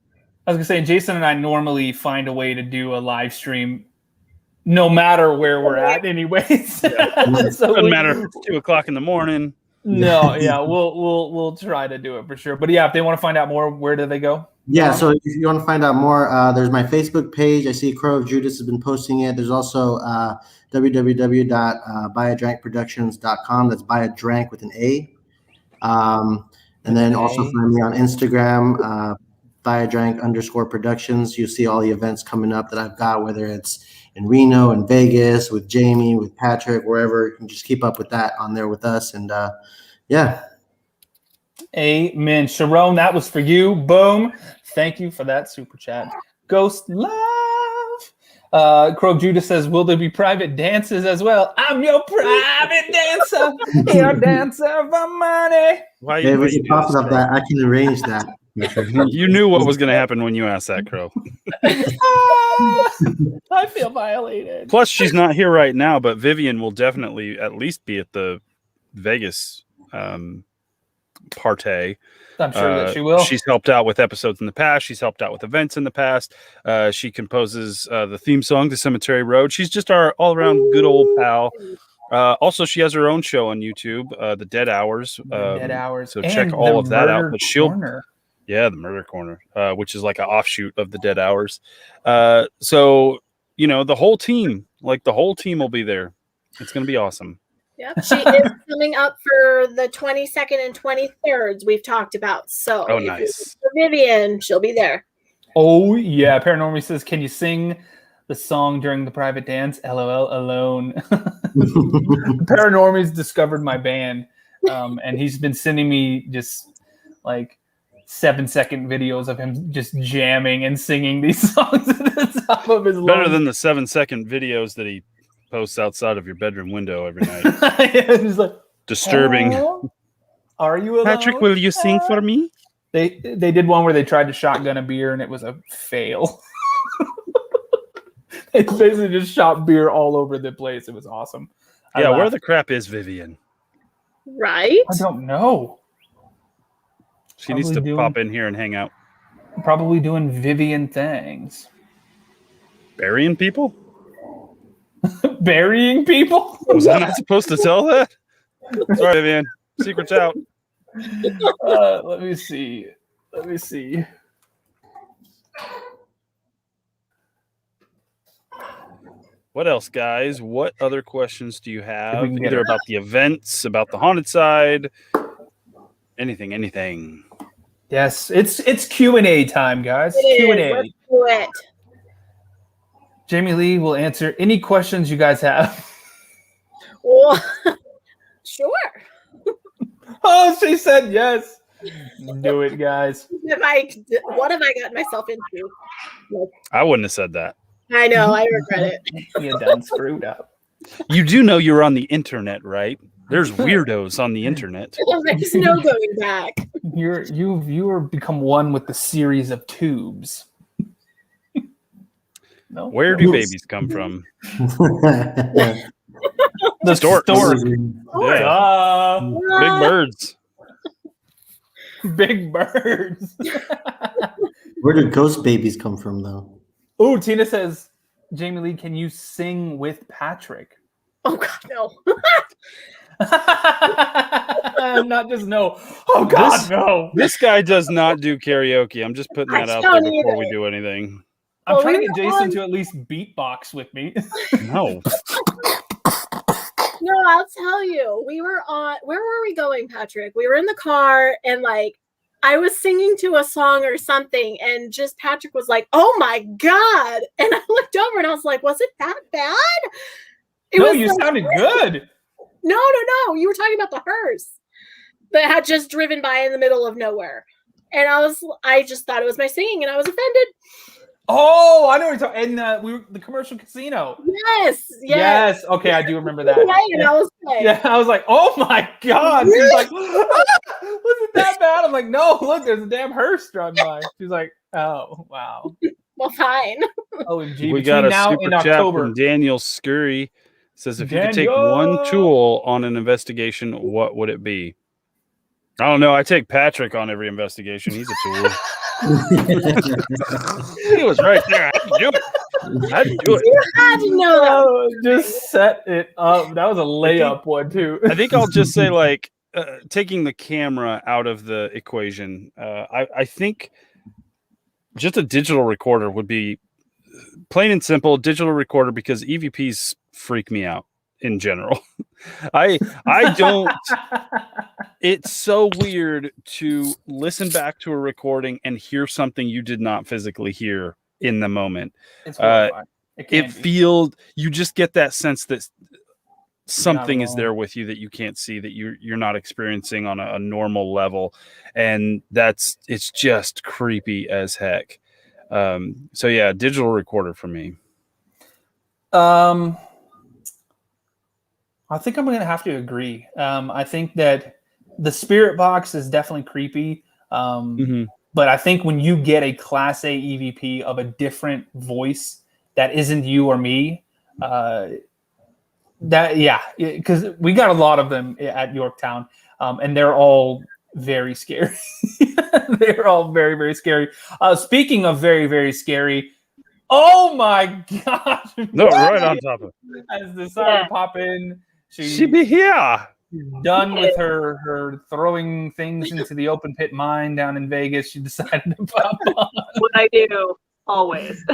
[SPEAKER 1] I was going to say, Jason and I normally find a way to do a live stream no matter where we're at anyways.
[SPEAKER 2] Yeah. So doesn't matter if it's 2:00 in the morning.
[SPEAKER 1] No, yeah, we'll try to do it for sure. But yeah, if they want to find out more, where do they go?
[SPEAKER 4] Yeah, so if you want to find out more, there's my Facebook page. I see Crow of Judas has been posting it. There's also www.buyadrankproductions.com. That's buy a drank with an A. And then also find me on Instagram, buyaDrank_productions. You see all the events coming up that I've got, whether it's in Reno, in Vegas, with Jamie, with Patrick, wherever. You can just keep up with that on there with us. And yeah.
[SPEAKER 1] Amen. Sharon, that was for you. Boom. Thank you for that super chat. Ghost Love. Crow Judah says, will there be private dances as well? I'm your private dancer. Your dancer for money.
[SPEAKER 4] Why you we can talk about that. I can arrange that.
[SPEAKER 2] You knew what was going to happen when you asked that, Crow.
[SPEAKER 1] I feel violated.
[SPEAKER 2] Plus, she's not here right now, but Vivian will definitely at least be at the Vegas partay.
[SPEAKER 1] I'm sure that she will.
[SPEAKER 2] She's helped out with episodes in the past. She's helped out with events in the past. She composes the theme song to Cemetery Road. She's just our all-around good old pal. Also, she has her own show on YouTube, The Dead Hours.
[SPEAKER 1] Dead Hours.
[SPEAKER 2] So check all of that out. But the Murder Corner, which is like an offshoot of The Dead Hours. So, the whole team will be there. It's going to be awesome.
[SPEAKER 3] Yep, she is coming up for the 22nd and 23rd we've talked about. So,
[SPEAKER 2] nice.
[SPEAKER 3] Vivian, she'll be there.
[SPEAKER 1] Oh, yeah. Paranormal says, can you sing the song during the private dance? LOL, alone. Paranormal's discovered my band, and he's been sending me just like 7-second videos of him just jamming and singing these songs at the top of his lungs.
[SPEAKER 2] Better than the 7-second videos that he posts outside of your bedroom window every night.
[SPEAKER 1] It's like,
[SPEAKER 2] disturbing.
[SPEAKER 1] Are you alone?
[SPEAKER 2] Patrick, will you sing for me?
[SPEAKER 1] They did one where they tried to shotgun a beer and it was a fail. They basically just shot beer all over the place. It was awesome.
[SPEAKER 2] Yeah, where the crap is Vivian?
[SPEAKER 3] Right?
[SPEAKER 1] I don't know.
[SPEAKER 2] She needs to pop in here and hang out.
[SPEAKER 1] Probably doing Vivian things.
[SPEAKER 2] Burying people?
[SPEAKER 1] Burying people?
[SPEAKER 2] Was I not supposed to tell that? Sorry, Vivian. Secret's out.
[SPEAKER 1] Let me see.
[SPEAKER 2] What else, guys? What other questions do you have? Either about the events, about the haunted side, anything.
[SPEAKER 1] Yes, it's Q&A time, guys. Q&A.
[SPEAKER 3] Let's do it.
[SPEAKER 1] Jamie Lee will answer any questions you guys have.
[SPEAKER 3] Well, sure.
[SPEAKER 1] Oh, she said yes. Do it, guys.
[SPEAKER 3] What have I gotten myself into?
[SPEAKER 2] I wouldn't have said that.
[SPEAKER 3] I know. I regret it.
[SPEAKER 1] You done screwed up.
[SPEAKER 2] You do know you're on the internet, right? There's weirdos on the internet.
[SPEAKER 3] There's no going back.
[SPEAKER 1] You're become one with the series of tubes. No.
[SPEAKER 2] Where do babies come from?
[SPEAKER 4] Yeah.
[SPEAKER 1] The stork.
[SPEAKER 2] Yeah. Big birds.
[SPEAKER 1] Big birds.
[SPEAKER 4] Where do ghost babies come from, though?
[SPEAKER 1] Oh, Tina says, Jamie Lee, can you sing with Patrick?
[SPEAKER 3] Oh God, no.
[SPEAKER 1] Not just no. Oh God, no.
[SPEAKER 2] This guy does not do karaoke. I'm just putting that out there
[SPEAKER 3] don't
[SPEAKER 2] before
[SPEAKER 3] either.
[SPEAKER 2] we do anything.
[SPEAKER 1] I'm
[SPEAKER 3] Well,
[SPEAKER 1] trying to
[SPEAKER 3] we
[SPEAKER 1] get
[SPEAKER 3] were
[SPEAKER 1] Jason
[SPEAKER 3] on-
[SPEAKER 1] to at least beatbox with me.
[SPEAKER 2] No.
[SPEAKER 3] No, I'll tell you. We were on. Where were we going, Patrick? We were in the car, and like I was singing to a song or something, and just Patrick was like, "Oh my God!" And I looked over, and I was like, "Was it that bad?"
[SPEAKER 1] No,
[SPEAKER 3] was
[SPEAKER 1] you
[SPEAKER 3] like-
[SPEAKER 1] sounded good.
[SPEAKER 3] No. You were talking about the hearse that had just driven by in the middle of nowhere, and I just thought it was my singing, and I was offended.
[SPEAKER 1] Oh, I know what you're talking. And we were the commercial casino.
[SPEAKER 3] Yes.
[SPEAKER 1] Okay, I do remember that.
[SPEAKER 3] Right, and I was like,
[SPEAKER 1] Yeah, I was like, oh my God. She was like, was it that bad? I'm like, no, look, there's a damn hearse driving by. She's like, oh, wow.
[SPEAKER 3] well, fine.
[SPEAKER 1] OMG.
[SPEAKER 2] We got a
[SPEAKER 1] now
[SPEAKER 2] super
[SPEAKER 1] and
[SPEAKER 2] chat
[SPEAKER 1] October.
[SPEAKER 2] from Daniel Scurry. Says, if you could take
[SPEAKER 1] Daniel!
[SPEAKER 2] one tool on an investigation, what would it be? I don't know. I take Patrick on every investigation. He's a tool. He was right there. I had to do it.
[SPEAKER 3] You had to know that.
[SPEAKER 1] Oh, just set it up. That was a layup one, too.
[SPEAKER 2] I think I'll just say, like, taking the camera out of the equation. I think just a digital recorder would be plain and simple. Digital recorder, because EVPs freak me out in general. I don't. It's so weird to listen back to a recording and hear something you did not physically hear in the moment.
[SPEAKER 1] It's horrifying.
[SPEAKER 2] It feels, you just get that sense that something is
[SPEAKER 1] alone.
[SPEAKER 2] there with you that you can't see, that you're not experiencing on a normal level, and it's just creepy as heck. So yeah, digital recorder for me.
[SPEAKER 1] I think I'm going to have to agree. I think that the spirit box is definitely creepy. But I think when you get a Class A EVP of a different voice that isn't you or me, because we got a lot of them at Yorktown, and they're all very scary. They're all very, very scary. Speaking of very, very scary, oh my gosh!
[SPEAKER 2] No, right on top of it.
[SPEAKER 1] As the siren pop in,
[SPEAKER 2] She be here.
[SPEAKER 1] done with her throwing things into the open pit mine down in Vegas. She decided to pop on
[SPEAKER 5] What I do always.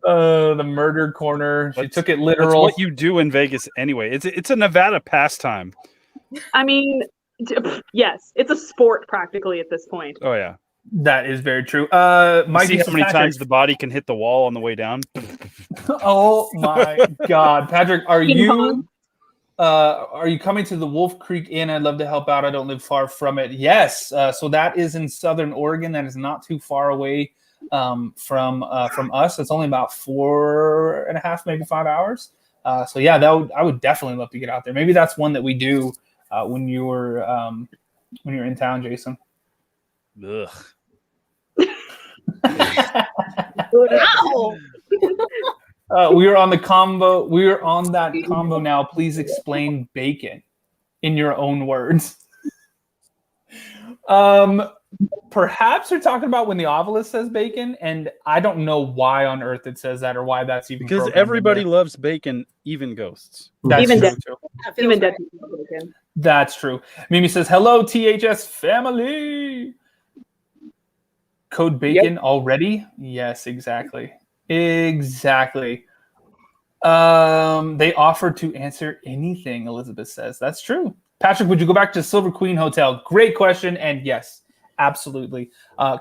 [SPEAKER 1] the murder corner. She took it
[SPEAKER 2] That's
[SPEAKER 1] literal.
[SPEAKER 2] what you do in Vegas anyway. It's a Nevada pastime.
[SPEAKER 5] I mean, yes, it's a sport practically at this point.
[SPEAKER 2] Oh yeah.
[SPEAKER 1] That is very true.
[SPEAKER 2] You
[SPEAKER 1] Mike,
[SPEAKER 2] see how many times the body can hit the wall on the way down?
[SPEAKER 1] Oh my God, Patrick, are
[SPEAKER 5] Ping
[SPEAKER 1] you
[SPEAKER 5] pong.
[SPEAKER 1] are you coming to the Wolf Creek Inn? I'd love to help out. I don't live far from it. Yes, so that is in Southern Oregon. That is not too far away from us. It's only about 4.5, maybe 5 hours. So yeah, I would definitely love to get out there. Maybe that's one that we do when you're in town, Jason.
[SPEAKER 2] Ugh.
[SPEAKER 3] Wow.
[SPEAKER 1] We are on the combo. We are on that combo now. Please explain bacon in your own words. Perhaps you're talking about when the obelisk says bacon, and I don't know why on earth it says that or why that's even
[SPEAKER 2] Because
[SPEAKER 1] programmed in
[SPEAKER 2] everybody
[SPEAKER 1] there.
[SPEAKER 2] loves bacon, even ghosts.
[SPEAKER 1] That's
[SPEAKER 5] Even
[SPEAKER 1] true,
[SPEAKER 5] dead.
[SPEAKER 1] too.
[SPEAKER 3] That feels
[SPEAKER 5] Even
[SPEAKER 3] right.
[SPEAKER 5] dead people can.
[SPEAKER 1] That's true. Mimi says, "Hello, THS family." Code bacon already? Yes, exactly. Exactly. They offered to answer anything, Elizabeth says. That's true. Patrick, would you go back to Silver Queen Hotel? Great question. And yes, absolutely.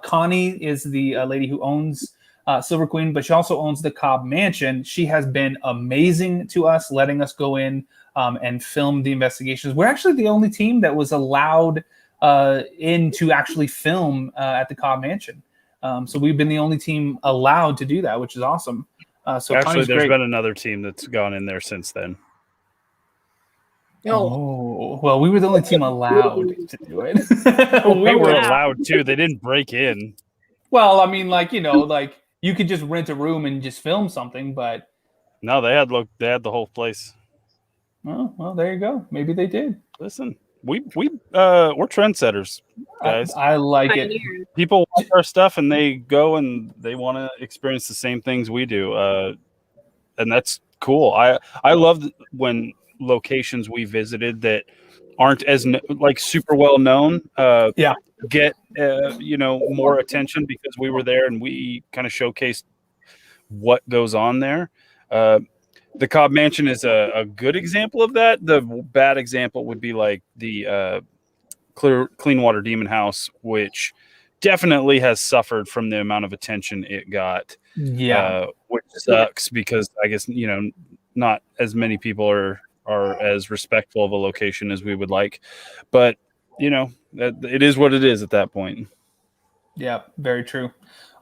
[SPEAKER 1] Connie is the lady who owns Silver Queen, but she also owns the Cobb Mansion. She has been amazing to us, letting us go in and film the investigations. We're actually the only team that was allowed in to actually film at the Cobb Mansion. So we've been the only team allowed to do that, which is awesome. So
[SPEAKER 2] actually,
[SPEAKER 1] Connie's
[SPEAKER 2] there's
[SPEAKER 1] great.
[SPEAKER 2] been another team that's gone in there since then.
[SPEAKER 1] Oh, well, we were the only team allowed to do it.
[SPEAKER 2] We were
[SPEAKER 5] wow.
[SPEAKER 2] allowed to. They didn't break in.
[SPEAKER 1] Well, I mean, like, like you could just rent a room and just film something, but
[SPEAKER 2] No, they had the whole place.
[SPEAKER 1] well, there you go. Maybe they did.
[SPEAKER 2] Listen, we're trendsetters, guys.
[SPEAKER 1] I like it.
[SPEAKER 2] People watch our stuff and they go and they want to experience the same things we do, and that's cool. I love when locations we visited that aren't as like super well known get more attention because we were there and we kind of showcased what goes on there. The Cobb Mansion is a good example of that. The bad example would be like the Clean Water Demon House, which definitely has suffered from the amount of attention it got.
[SPEAKER 1] Yeah,
[SPEAKER 2] which sucks because I guess not as many people are as respectful of a location as we would like, but it is what it is at that point.
[SPEAKER 1] Yeah, very true.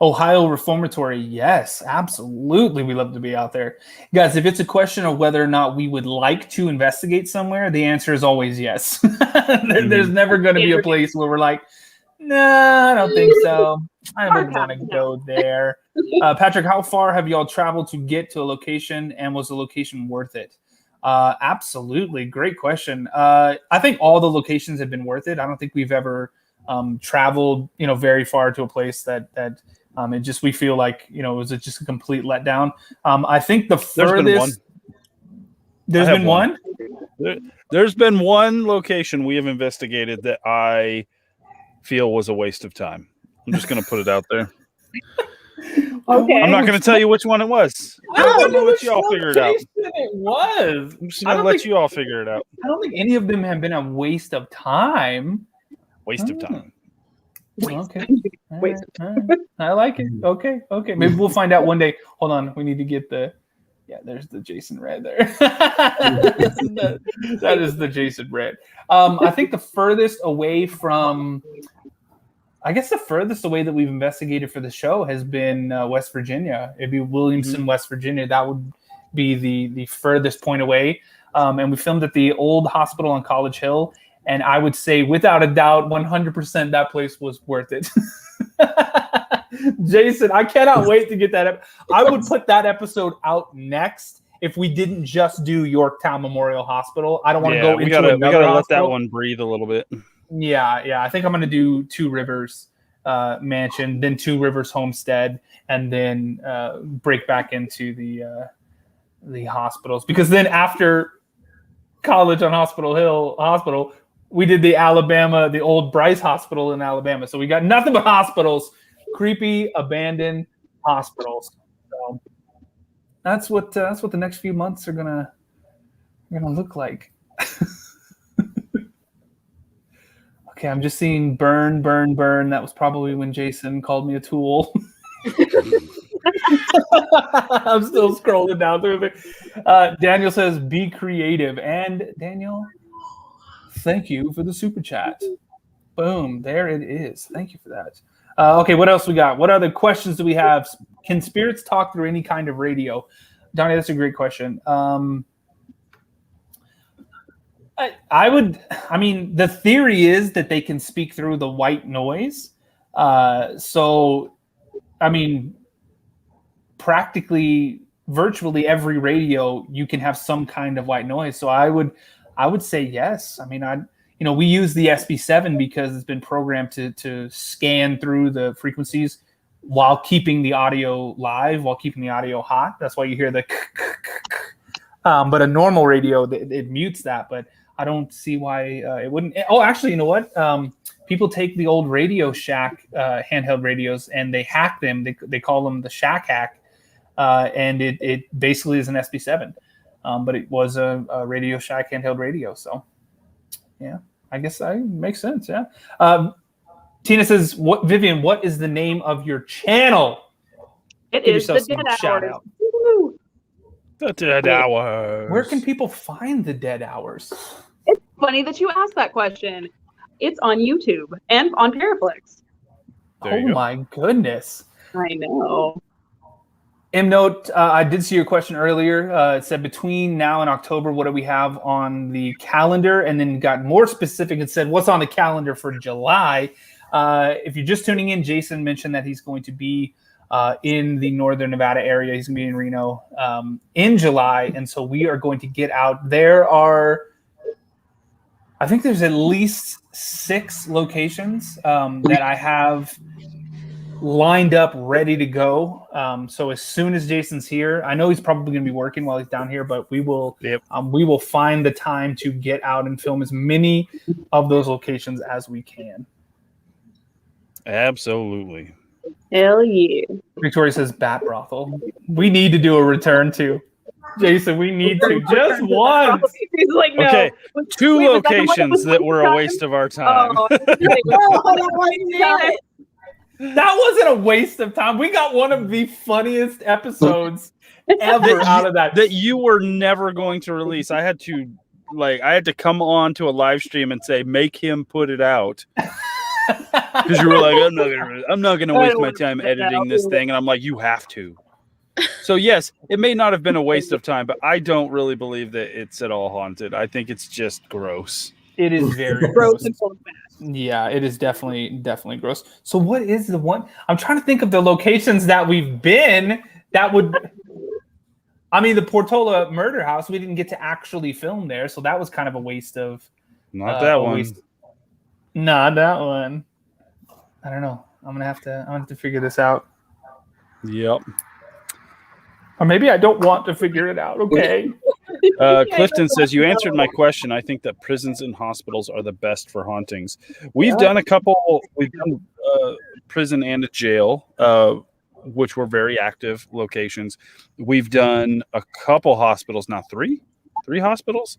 [SPEAKER 1] Ohio Reformatory, yes, absolutely. We love to be out there. Guys, if it's a question of whether or not we would like to investigate somewhere, the answer is always yes. There's never going to be a place where we're like, nah, I don't think so. I wouldn't want to go there. Patrick, how far have y'all traveled to get to a location, and was the location worth it? Absolutely. Great question. I think all the locations have been worth it. I don't think we've ever traveled, very far to a place that it just, we feel like, it was just a complete letdown. I think the furthest there's been one.
[SPEAKER 2] There's been one location we have investigated that I feel was a waste of time. I'm just going to put it out there.
[SPEAKER 5] Okay.
[SPEAKER 2] I'm not going to tell you which one it was. I'm going to let you all figure it out.
[SPEAKER 1] It was.
[SPEAKER 2] I'm just going to let you all figure it out.
[SPEAKER 1] I don't think any of them have been a waste of time.
[SPEAKER 2] Waste of time.
[SPEAKER 1] Okay. All right. I like it. Okay. Maybe we'll find out one day. Hold on. We need to get there's the Jason Red there. that is the Jason Red. I think the furthest away that we've investigated for the show has been West Virginia. It'd be Williamson, West Virginia. That would be the furthest point away. And we filmed at the old hospital on College Hill. And I would say, without a doubt, 100% that place was worth it. Jason, I cannot wait to get that. I would put that episode out next if we didn't just do Yorktown Memorial Hospital. I don't want to go into another hospital. We gotta let that
[SPEAKER 2] one breathe a little bit.
[SPEAKER 1] Yeah. I think I'm going to do Two Rivers Mansion, then Two Rivers Homestead, and then break back into the hospitals. Because then after College on Hospital, we did the old Bryce Hospital in Alabama. So we got nothing but hospitals, creepy, abandoned hospitals. So that's what the next few months are gonna look like. Okay, I'm just seeing burn. That was probably when Jason called me a tool. I'm still scrolling down through it. Daniel says, "Be creative," and Daniel, thank you for the super chat. Boom, there it is. Thank you for that. Okay, what else we got? What other questions do we have? Can spirits talk through any kind of radio? Donnie, that's a great question. The theory is that they can speak through the white noise. Practically, virtually every radio, you can have some kind of white noise. So I would say yes. We use the SB7 because it's been programmed to scan through the frequencies while keeping the audio live, while keeping the audio hot. That's why you hear the but a normal radio, it mutes that. But I don't see why it wouldn't. Oh, actually, you know what? People take the old Radio Shack handheld radios and they hack them. They call them the Shack hack, and it basically is an SB7. But it was a Radio Shack handheld radio. So, yeah, I guess that makes sense. Yeah. Tina says, Vivian, what is the name of your channel?
[SPEAKER 5] It is The Dead Hours.
[SPEAKER 2] The Dead Hours.
[SPEAKER 1] Where can people find The Dead Hours?
[SPEAKER 5] It's funny that you asked that question. It's on YouTube and on Paraflix.
[SPEAKER 1] Oh my goodness.
[SPEAKER 5] I know.
[SPEAKER 1] M Note, I did see your question earlier. It said between now and October, what do we have on the calendar? And then got more specific and said, what's on the calendar for July? If you're just tuning in, Jason mentioned that he's going to be in the Northern Nevada area. He's going to be in Reno in July. And so we are going to get out. I think there's at least 6 locations that I have lined up, ready to go. So as soon as Jason's here, I know he's probably going to be working while he's down here, but we will find the time to get out and film as many of those locations as we can.
[SPEAKER 2] Absolutely.
[SPEAKER 5] Hell yeah.
[SPEAKER 1] Victoria says bat brothel. We need to do a return to. Jason, we need to just once.
[SPEAKER 5] He's like, no.
[SPEAKER 2] Okay, 2 locations that were a waste of our time.
[SPEAKER 5] Oh,
[SPEAKER 1] That wasn't a waste of time. We got one of the funniest episodes ever out of that.
[SPEAKER 2] That you were never going to release. I had to come on to a live stream and say, make him put it out. Because you were like, I'm not gonna waste my time editing this thing. And I'm like, you have to. So yes, it may not have been a waste of time, but I don't really believe that it's at all haunted. I think it's just gross.
[SPEAKER 1] It is very gross. Yeah, it is definitely gross. So what is the one? I'm trying to think of the locations that we've been that would. I mean, the Portola murder house, we didn't get to actually film there, so that was kind of a waste of.
[SPEAKER 2] Not that one.
[SPEAKER 1] Not that one. I don't know. I'm gonna have to figure this out.
[SPEAKER 2] Yep.
[SPEAKER 1] Or maybe I don't want to figure it out. Okay.
[SPEAKER 2] Clifton says, you answered my question. I think that prisons and hospitals are the best for hauntings. We've done a couple. We've done prison and a jail, which were very active locations. We've done a couple hospitals, now 3 hospitals.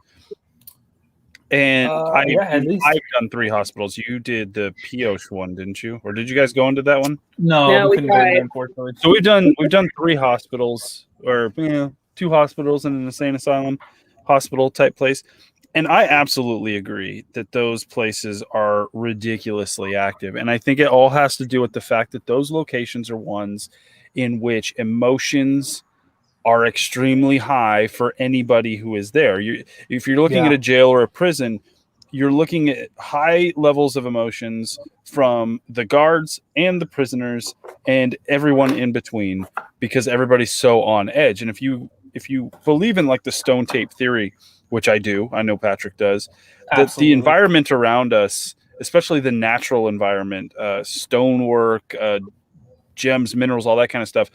[SPEAKER 2] And I've done 3 hospitals. You did the Pioche one, didn't you? Or did you guys go into that one?
[SPEAKER 1] No, we couldn't go there, unfortunately.
[SPEAKER 2] So we've done 3 hospitals, or 2 hospitals and an insane asylum hospital type place. And I absolutely agree that those places are ridiculously active. And I think it all has to do with the fact that those locations are ones in which emotions are extremely high for anybody who is there. If you're looking at a jail or a prison, you're looking at high levels of emotions from the guards and the prisoners and everyone in between, because everybody's so on edge. And if you believe in like the stone tape theory, which I do, I know Patrick does, that the environment around us, especially the natural environment, stonework, gems, minerals, all that kind of stuff,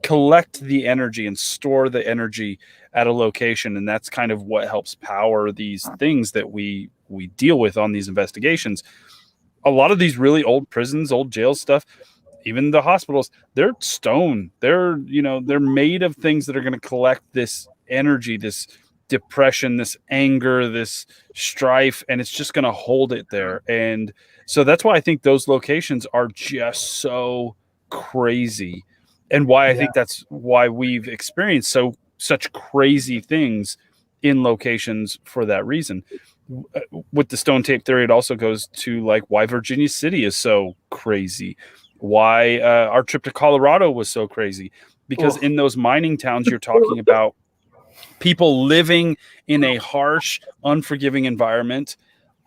[SPEAKER 2] collect the energy and store the energy at a location. And that's kind of what helps power these things that we deal with on these investigations. A lot of these really old prisons, old jail stuff, even the hospitals, they're stone. They're made of things that are going to collect this energy, this depression, this anger, this strife, and it's just going to hold it there. And so that's why I think those locations are just so crazy. And why I think that's why we've experienced such crazy things in locations for that reason. With the stone tape theory, it also goes to like why Virginia City is so crazy, why our trip to Colorado was so crazy, because in those mining towns, you're talking about people living in a harsh, unforgiving environment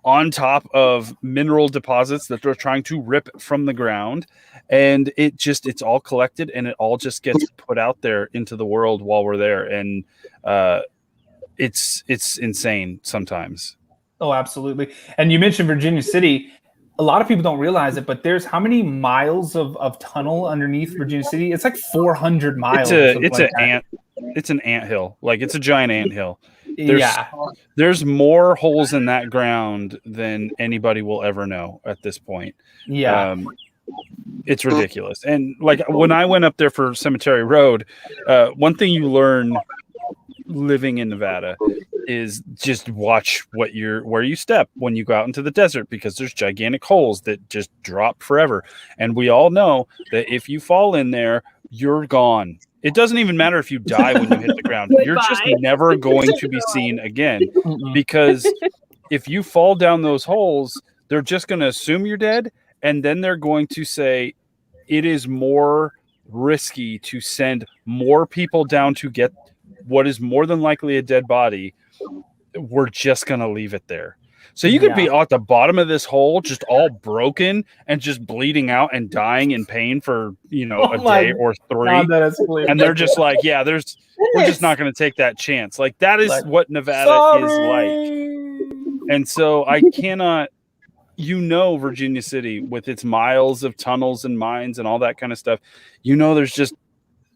[SPEAKER 2] on top of mineral deposits that they're trying to rip from the ground. And it's all collected and it all just gets put out there into the world while we're there. And it's insane sometimes.
[SPEAKER 1] Oh, absolutely. And you mentioned Virginia City. A lot of people don't realize it, but there's how many miles of tunnel underneath Virginia City? It's like 400 miles.
[SPEAKER 2] It's an anthill. Like it's a giant anthill. There's more holes in that ground than anybody will ever know at this point.
[SPEAKER 1] Yeah.
[SPEAKER 2] It's ridiculous. And like when I went up there for Cemetery Road, one thing you learn living in Nevada is just watch where you step when you go out into the desert, because there's gigantic holes that just drop forever. And we all know that if you fall in there, you're gone. It doesn't even matter if you die when you hit the ground. You're just never going to be seen again, because if you fall down those holes, they're just going to assume you're dead. And then they're going to say it is more risky to send more people down to get what is more than likely a dead body. We're just going to leave it there. So you could be at the bottom of this hole, just all broken and just bleeding out and dying in pain for, a day or 3. And they're just like, we're just not going to take that chance. Like, that is what Nevada is like. And so I cannot, Virginia City with its miles of tunnels and mines and all that kind of stuff, there's just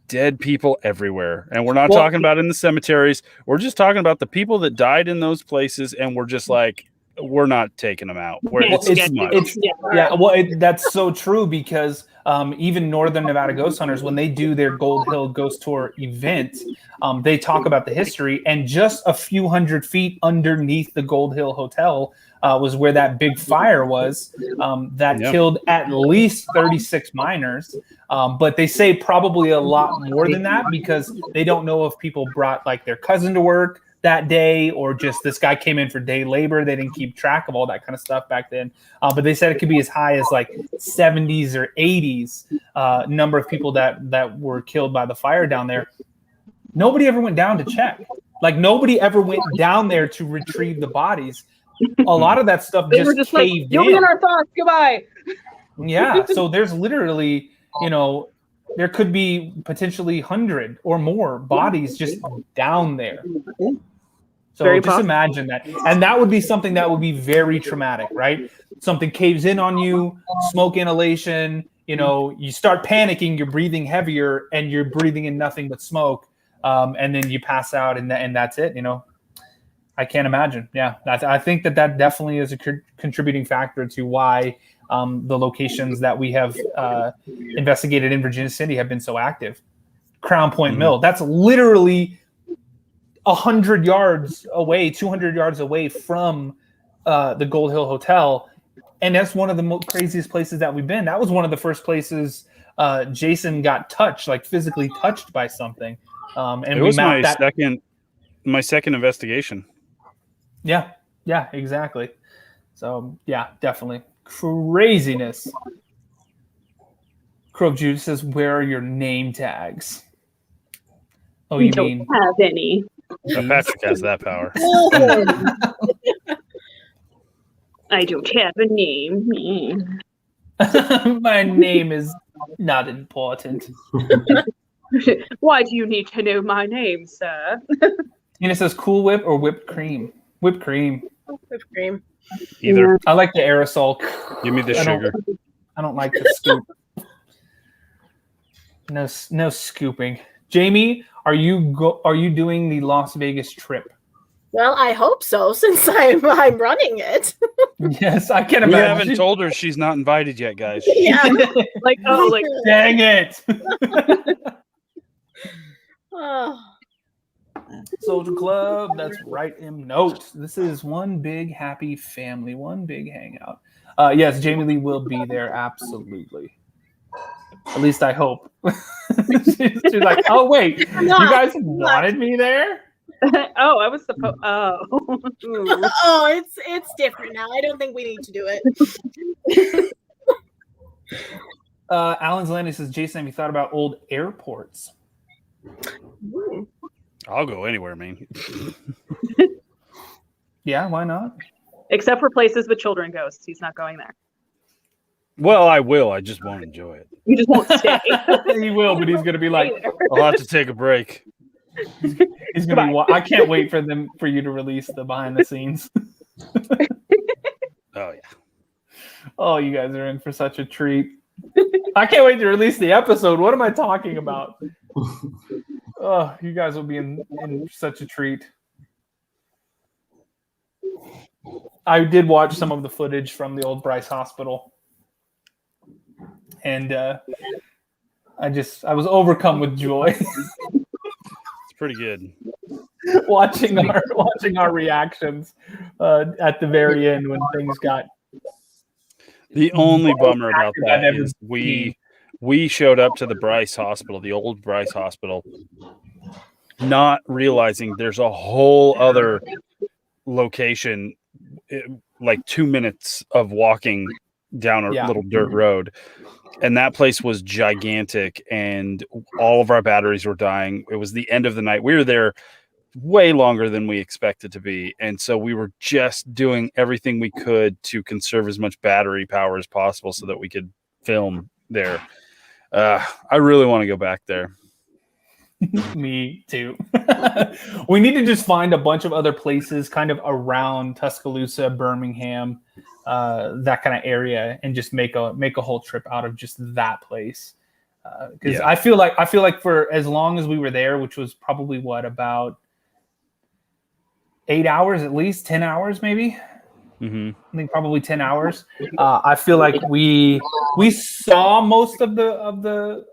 [SPEAKER 2] dead people everywhere. And we're not talking about in the cemeteries. We're just talking about the people that died in those places. And we're just like, we're not taking them out.
[SPEAKER 1] That's so true, because even Northern Nevada Ghost Hunters, when they do their Gold Hill Ghost Tour event, they talk about the history, and just a few hundred feet underneath the Gold Hill Hotel was where that big fire was that killed at least 36 miners. But they say probably a lot more than that, because they don't know if people brought like their cousin to work that day, or just this guy came in for day labor. They didn't keep track of all that kind of stuff back then. But they said it could be as high as like 70s or 80s number of people that were killed by the fire down there. Nobody ever went down to check. Like, nobody ever went down there to retrieve the bodies. A lot of that stuff just caved in.
[SPEAKER 5] You'll be in our thoughts. Goodbye.
[SPEAKER 1] Yeah. So there's literally, there could be potentially 100 or more bodies just down there. So just imagine that. And that would be something that would be very traumatic, right? Something caves in on you, smoke inhalation, you start panicking, you're breathing heavier, and you're breathing in nothing but smoke. And then you pass out, and that's it, I can't imagine. Yeah, I think that definitely is a contributing factor to why the locations that we have investigated in Virginia City have been so active. Crown Point Mill, that's literally 100 yards away, 200 yards away from the Gold Hill Hotel. And that's one of the craziest places that we've been. That was one of the first places Jason got touched, like physically touched by something. And
[SPEAKER 2] it was my second investigation.
[SPEAKER 1] Yeah, exactly. So yeah, definitely craziness. Crow Juice says, "Where are your name tags?" Oh, you
[SPEAKER 5] don't have any.
[SPEAKER 2] Patrick has that power.
[SPEAKER 5] I don't have a name.
[SPEAKER 1] My name is not important.
[SPEAKER 5] Why do you need to know my name, sir?
[SPEAKER 1] Tina says, Cool Whip or whipped cream? Whipped cream.
[SPEAKER 3] Whipped cream.
[SPEAKER 2] Either.
[SPEAKER 1] I like the aerosol.
[SPEAKER 2] Give me the sugar.
[SPEAKER 1] I don't like the scoop. No scooping. Jamie, are you doing the Las Vegas trip?
[SPEAKER 3] Well, I hope so, since I'm running it.
[SPEAKER 1] Yes, I can imagine.
[SPEAKER 2] We haven't told her she's not invited yet, guys.
[SPEAKER 3] Yeah.
[SPEAKER 1] Dang it.
[SPEAKER 3] Oh.
[SPEAKER 1] Soldier Club, that's right in notes. This is one big happy family, one big hangout. Yes, Jamie Lee will be there, absolutely. At least I hope. she's like, oh wait, you guys wanted me there?
[SPEAKER 5] Oh, I was supposed. Oh,
[SPEAKER 3] oh, it's different now. I don't think we need to do it.
[SPEAKER 1] Alan's Landing says, Jason, have you thought about old airports?
[SPEAKER 2] I'll go anywhere, man.
[SPEAKER 1] Yeah, why not?
[SPEAKER 5] Except for places with children ghosts. He's not going there.
[SPEAKER 2] Well, I will. I just won't enjoy it.
[SPEAKER 5] You just won't stay.
[SPEAKER 1] He will, but he's going to be like,
[SPEAKER 2] I'll have to take a break.
[SPEAKER 1] He's going to be. I can't wait for you to release the behind the scenes.
[SPEAKER 2] Oh yeah.
[SPEAKER 1] Oh, you guys are in for such a treat. I can't wait to release the episode. What am I talking about? Oh, you guys will be in such a treat. I did watch some of the footage from the old Bryce Hospital, and I was overcome with joy.
[SPEAKER 2] It's pretty good.
[SPEAKER 1] watching our reactions at the very end when things got.
[SPEAKER 2] The only bummer about that is we showed up to the Bryce Hospital, the old Bryce Hospital, not realizing there's a whole other location, like 2 minutes of walking down a little dirt road. And that place was gigantic, and all of our batteries were dying. It was the end of the night. We were there way longer than we expected to be, and so we were just doing everything we could to conserve as much battery power as possible so that we could film there. I really want to go back there.
[SPEAKER 1] Me too. We need to just find a bunch of other places kind of around Tuscaloosa, Birmingham, that kind of area, and just make a whole trip out of just that place. Because I feel like for as long as we were there, which was probably about 8 hours, at least 10 hours, maybe.
[SPEAKER 2] Mm-hmm.
[SPEAKER 1] I think probably 10 hours. I feel like we saw most of the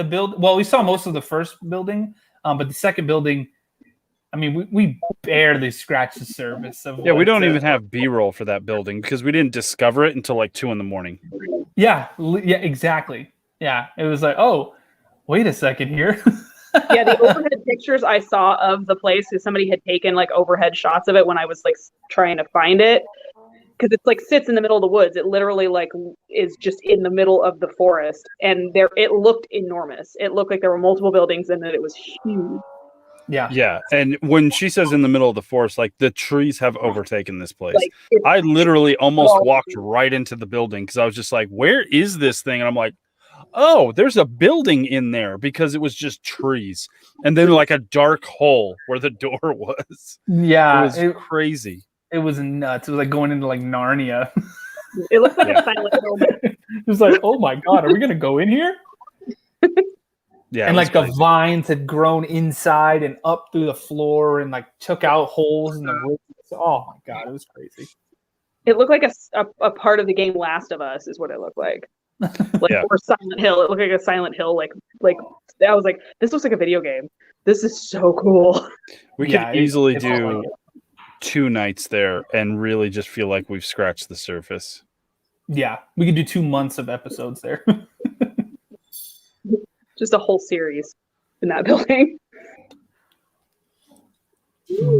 [SPEAKER 1] build. Well, we saw most of the first building, but the second building, I mean, we barely scratched the surface of.
[SPEAKER 2] Yeah, we don't even have B-roll for that building because we didn't discover it until like 2 a.m.
[SPEAKER 1] Yeah, exactly. Yeah, it was like, oh, wait a second here.
[SPEAKER 5] Yeah, the overhead pictures I saw of the place, because somebody had taken like overhead shots of it when I was like trying to find it, because it's like sits in the middle of the woods. It literally like is just in the middle of the forest, and it looked enormous. It looked like there were multiple buildings and that it was huge.
[SPEAKER 2] Yeah. And when she says in the middle of the forest, like the trees have overtaken this place.
[SPEAKER 5] Like,
[SPEAKER 2] I literally almost walked right into the building because I was just like, where is this thing? And I'm like, oh, there's a building in there, because it was just trees. And then like a dark hole where the door was.
[SPEAKER 1] Yeah.
[SPEAKER 2] It was crazy.
[SPEAKER 1] It was nuts. It was like going into like Narnia.
[SPEAKER 5] It looks like a silent hill.
[SPEAKER 1] It was like, oh my God, are we going to go in here?
[SPEAKER 2] Yeah.
[SPEAKER 1] And like the vines had grown inside and up through the floor and like took out holes in the roof. Oh my God, it was crazy.
[SPEAKER 5] It looked like a part of the game Last of Us is what it looked like. Or Silent Hill. It looked like a Silent Hill. Like I was like, this looks like a video game. This is so cool.
[SPEAKER 2] We could easily do 2 nights there and really just feel like we've scratched the surface.
[SPEAKER 1] Yeah, we could do 2 months of episodes there.
[SPEAKER 5] Just a whole series in that building.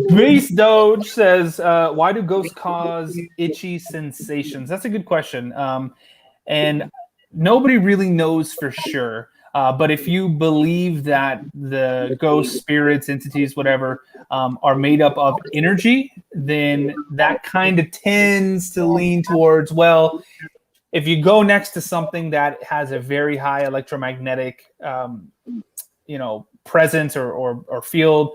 [SPEAKER 1] Base Doge says, why do ghosts cause itchy sensations? That's a good question. And nobody really knows for sure. But if you believe that the ghost spirits, entities, whatever, are made up of energy, then that kind of tends to lean towards, well, if you go next to something that has a very high electromagnetic, presence or field,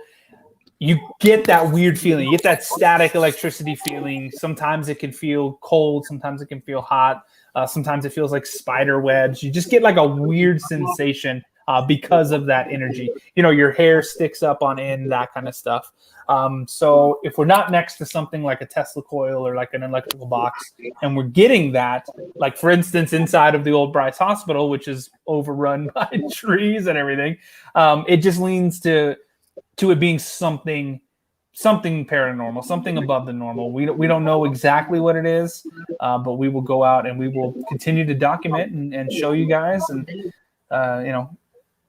[SPEAKER 1] you get that weird feeling. You get that static electricity feeling. Sometimes it can feel cold. Sometimes it can feel hot. Sometimes it feels like spider webs. You just get like a weird sensation because of that energy. Your hair sticks up on end, that kind of stuff. So if we're not next to something like a Tesla coil or like an electrical box, and we're getting that, like for instance, inside of the old Bryce Hospital, which is overrun by trees and everything, it just leans to it being something paranormal, something above the normal. We don't know exactly what it is, but we will go out and we will continue to document and show you guys, and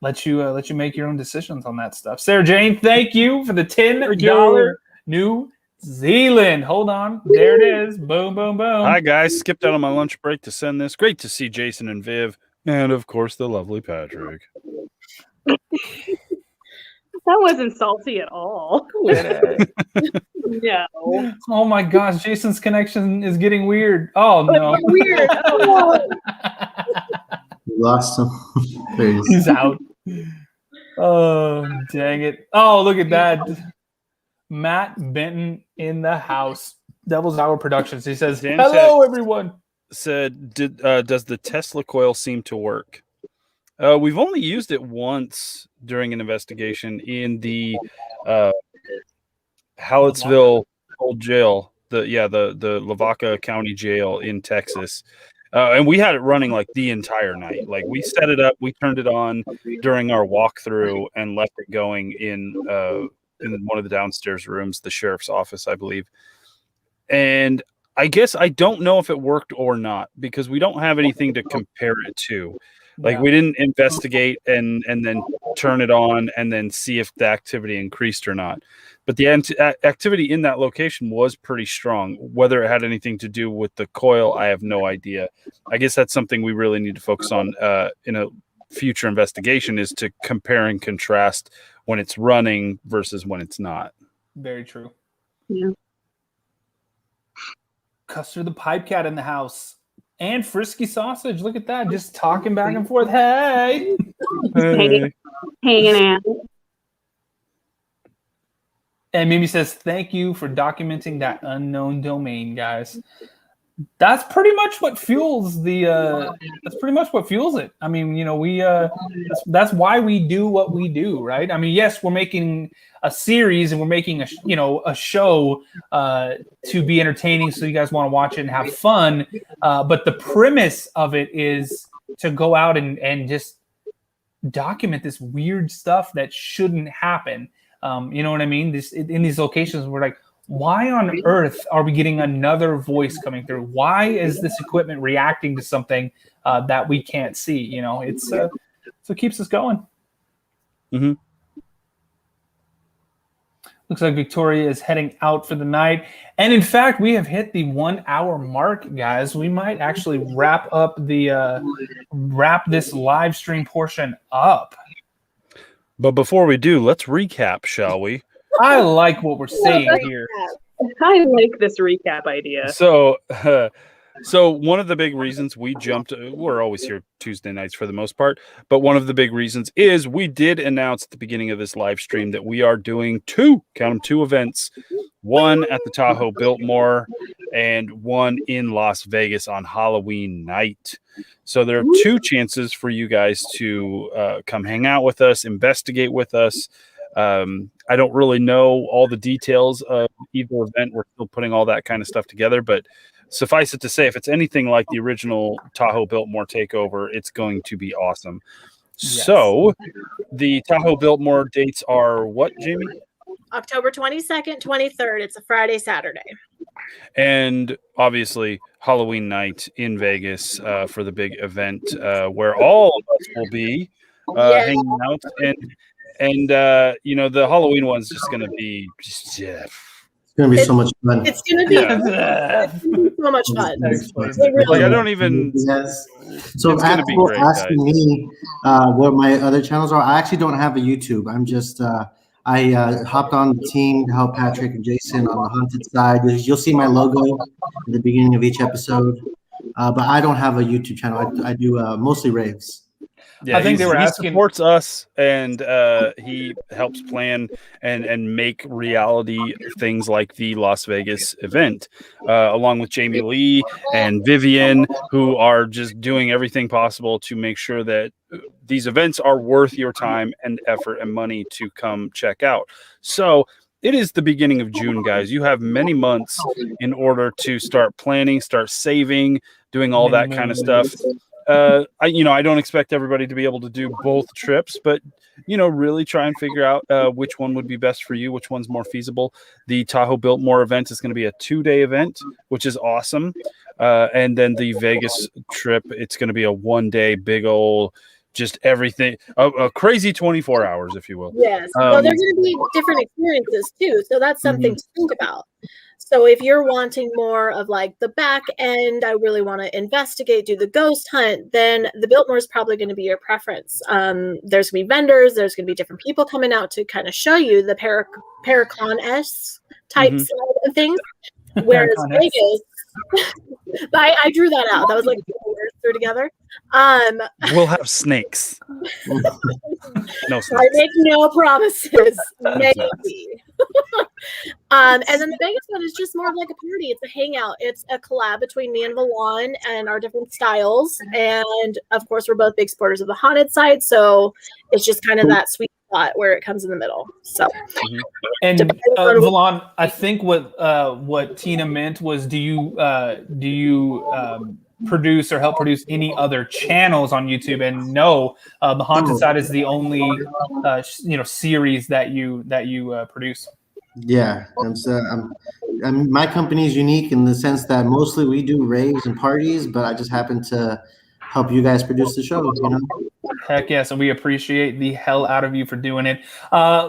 [SPEAKER 1] let you make your own decisions on that stuff. Sarah Jane, thank you for the $10 New Zealand. Hold on, there it is. Boom, boom, boom.
[SPEAKER 2] Hi guys, skipped out on my lunch break to send this. Great to see Jason and Viv, and of course the lovely Patrick.
[SPEAKER 5] That wasn't salty at all. No.
[SPEAKER 1] Oh my gosh, Jason's connection is getting weird. Oh no.
[SPEAKER 5] Weird. Oh.
[SPEAKER 4] We lost him.
[SPEAKER 1] He's out. Oh, dang it. Oh, look at that. Matt Benton in the house. Devil's Hour Productions. He says, hello, everyone.
[SPEAKER 2] Said, does the Tesla coil seem to work? We've only used it once during an investigation in the Hallettsville old jail, the Lavaca County Jail in Texas. And we had it running like the entire night. Like we set it up, we turned it on during our walkthrough and left it going in one of the downstairs rooms, the sheriff's office, I believe. And I guess I don't know if it worked or not because we don't have anything to compare it to. Like we didn't investigate and then turn it on, and then see if the activity increased or not. But the activity in that location was pretty strong. Whether it had anything to do with the coil, I have no idea. I guess that's something we really need to focus on in a future investigation, is to compare and contrast when it's running versus when it's not.
[SPEAKER 1] Very true.
[SPEAKER 5] Yeah.
[SPEAKER 1] Custer the Pipe Cat in the house. And Frisky Sausage. Look at that. Just talking back and forth. Hey.
[SPEAKER 5] Hanging out.
[SPEAKER 1] And Mimi says, thank you for documenting that unknown domain, guys. That's pretty much what fuels it. I mean, you know, that's why we do what we do, right? I mean, yes, we're making a series and we're making a show to be entertaining, so you guys want to watch it and have fun. But the premise of it is to go out and just document this weird stuff that shouldn't happen. You know what I mean? In these locations, we're like, why on earth are we getting another voice coming through? Why is this equipment reacting to something that we can't see? You know, it's so it keeps us going.
[SPEAKER 2] Mm-hmm.
[SPEAKER 1] Looks like Victoria is heading out for the night. And in fact, we have hit the 1 hour mark, guys. We might actually wrap this live stream portion up.
[SPEAKER 2] But before we do, let's recap, shall we?
[SPEAKER 1] I like what we're saying here.
[SPEAKER 5] I like this recap idea.
[SPEAKER 2] So one of the big reasons we jumped, we're always here Tuesday nights for the most part, but one of the big reasons is we did announce at the beginning of this live stream that we are doing two events, one at the Tahoe Biltmore and one in Las Vegas on Halloween night. So there are two chances for you guys to come hang out with us, investigate with us. I don't really know all the details of either event. We're still putting all that kind of stuff together, but suffice it to say, if it's anything like the original Tahoe Biltmore takeover, it's going to be awesome. Yes. So the Tahoe Biltmore dates are what, Jamie?
[SPEAKER 3] October 22nd, 23rd. It's a Friday, Saturday.
[SPEAKER 2] And obviously Halloween night in Vegas for the big event where all of us will be hanging out. And you know, the Halloween one's just going to be just,
[SPEAKER 4] It's going to be so much fun.
[SPEAKER 3] It's going to be so much fun.
[SPEAKER 2] Like, I don't even.
[SPEAKER 4] Yes. So if people asking me what my other channels are, I actually don't have a YouTube. I'm just I hopped on the team to help Patrick and Jason on the haunted side. You'll see my logo at the beginning of each episode, but I don't have a YouTube channel. I do mostly raves.
[SPEAKER 2] Yeah, I think they were asking. He supports us, and he helps plan and make reality things like the Las Vegas event, along with Jamie Lee and Vivian, who are just doing everything possible to make sure that these events are worth your time and effort and money to come check out. So it is the beginning of June, guys. You have many months in order to start planning, start saving, doing all that kind of stuff. I don't expect everybody to be able to do both trips, but, really try and figure out which one would be best for you, which one's more feasible. The Tahoe Biltmore event is going to be a 2-day event, which is awesome. And then the Vegas trip, it's going to be a 1-day big old, just everything, a crazy 24 hours, if you will.
[SPEAKER 3] Yes. Well, there's going to be different experiences too. So that's something to think about. So if you're wanting more of like the back end, I really want to investigate, do the ghost hunt, then the Biltmore is probably going to be your preference. There's going to be vendors, there's going to be different people coming out to kind of show you the Paracon-esque types of things. Whereas Vegas, I drew that out. That was like 4 words through together.
[SPEAKER 2] We'll have snakes. No snakes.
[SPEAKER 3] I make no promises. Maybe. And then the Vegas one is just more of like a party. It's a hangout. It's a collab between me and Valon and our different styles. And of course, we're both big supporters of the haunted side. So it's just kind of that sweet spot where it comes in the middle. So,
[SPEAKER 1] and Valon, I think what Tina meant was, do you produce or help produce any other channels on YouTube? And no, the haunted side is the only series that you produce.
[SPEAKER 4] Yeah, my company is unique in the sense that mostly we do raves and parties, but I just happen to help you guys produce the show.
[SPEAKER 1] Heck yes, and we appreciate the hell out of you for doing it.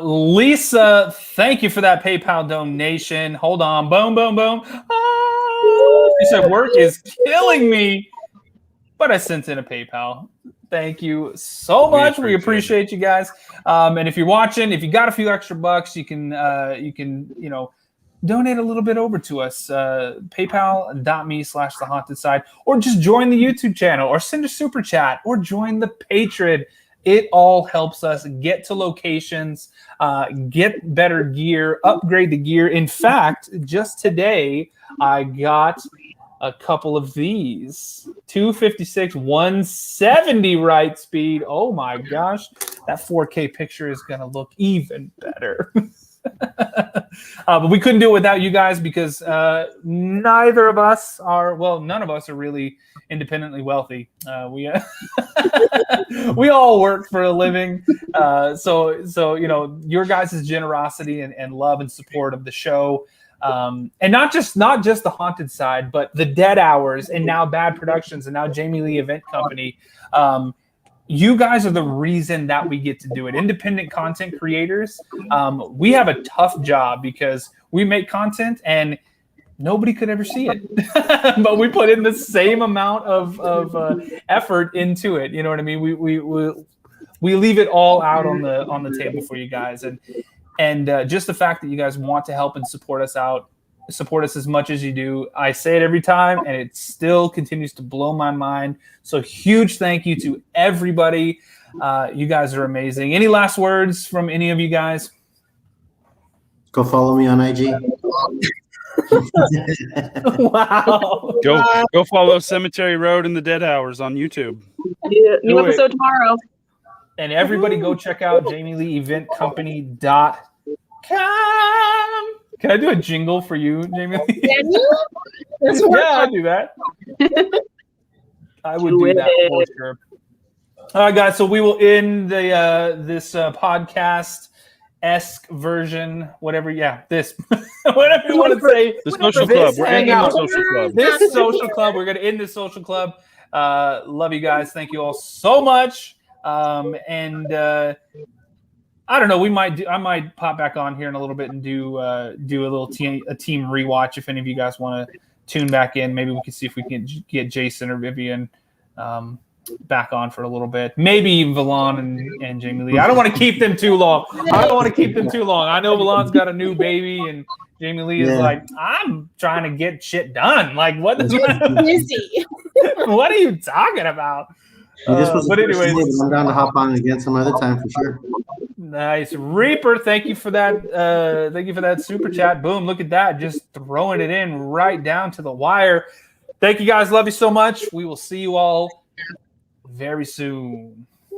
[SPEAKER 1] Lisa, thank you for that PayPal donation. Hold on. Boom, boom, boom. She said work is killing me, but I sent in a PayPal. Thank you so much. We appreciate you guys. And if you're watching, if you got a few extra bucks, you can donate a little bit over to us. PayPal.me/The Haunted Side, or just join the YouTube channel, or send a super chat, or join the Patreon. It all helps us get to locations, get better gear, upgrade the gear. In fact, just today, I got a couple of these 256 170 right speed. Oh my gosh, that 4K picture is gonna look even better. But we couldn't do it without you guys, because neither of us are, well, none of us are really independently wealthy. We all work for a living. So your guys' generosity and love and support of the show, and not just the Haunted Side, but the Dead Hours, and now Bad Productions, and now Jamie Lee Event Company. You guys are the reason that we get to do it. Independent content creators, we have a tough job because we make content and nobody could ever see it, but we put in the same amount of effort into it. You know what I mean? We leave it all out on the table for you guys, and just the fact that you guys want to help and support us as much as you do. I say it every time, and it still continues to blow my mind. So huge thank you to everybody. You guys are amazing. Any last words from any of you guys?
[SPEAKER 4] Go follow me on IG.
[SPEAKER 1] Wow.
[SPEAKER 2] Go follow Cemetery Road and the Dead Hours on YouTube.
[SPEAKER 5] Yeah, new episode tomorrow.
[SPEAKER 1] And everybody go check out JamieLeeEventCompany.com. Can I do a jingle for you, Jamie Lee?
[SPEAKER 3] Can you?
[SPEAKER 1] Yeah, I'll do that. I would do that for sure. All right, guys. So we will end this podcast-esque version, whatever. Yeah, this, whatever you want to say.
[SPEAKER 2] The social club. We're ending the social club.
[SPEAKER 1] This social club. We're going to end this social club. Love you guys. Thank you all so much. I don't know. I might pop back on here in a little bit and do a little team rewatch. If any of you guys want to tune back in, maybe we can see if we can get Jason or Vivian back on for a little bit. Maybe even Valon and Jamie Lee. I don't want to keep them too long. I know Valon's got a new baby, and Jamie Lee is like, I'm trying to get shit done. Like, what?
[SPEAKER 3] Busy.
[SPEAKER 1] What are you talking about? But anyways,
[SPEAKER 4] I'm down to hop on again some other time for sure.
[SPEAKER 1] Nice. Reaper, thank you for that. Thank you for that super chat. Boom, look at that. Just throwing it in right down to the wire. Thank you guys. Love you so much. We will see you all very soon.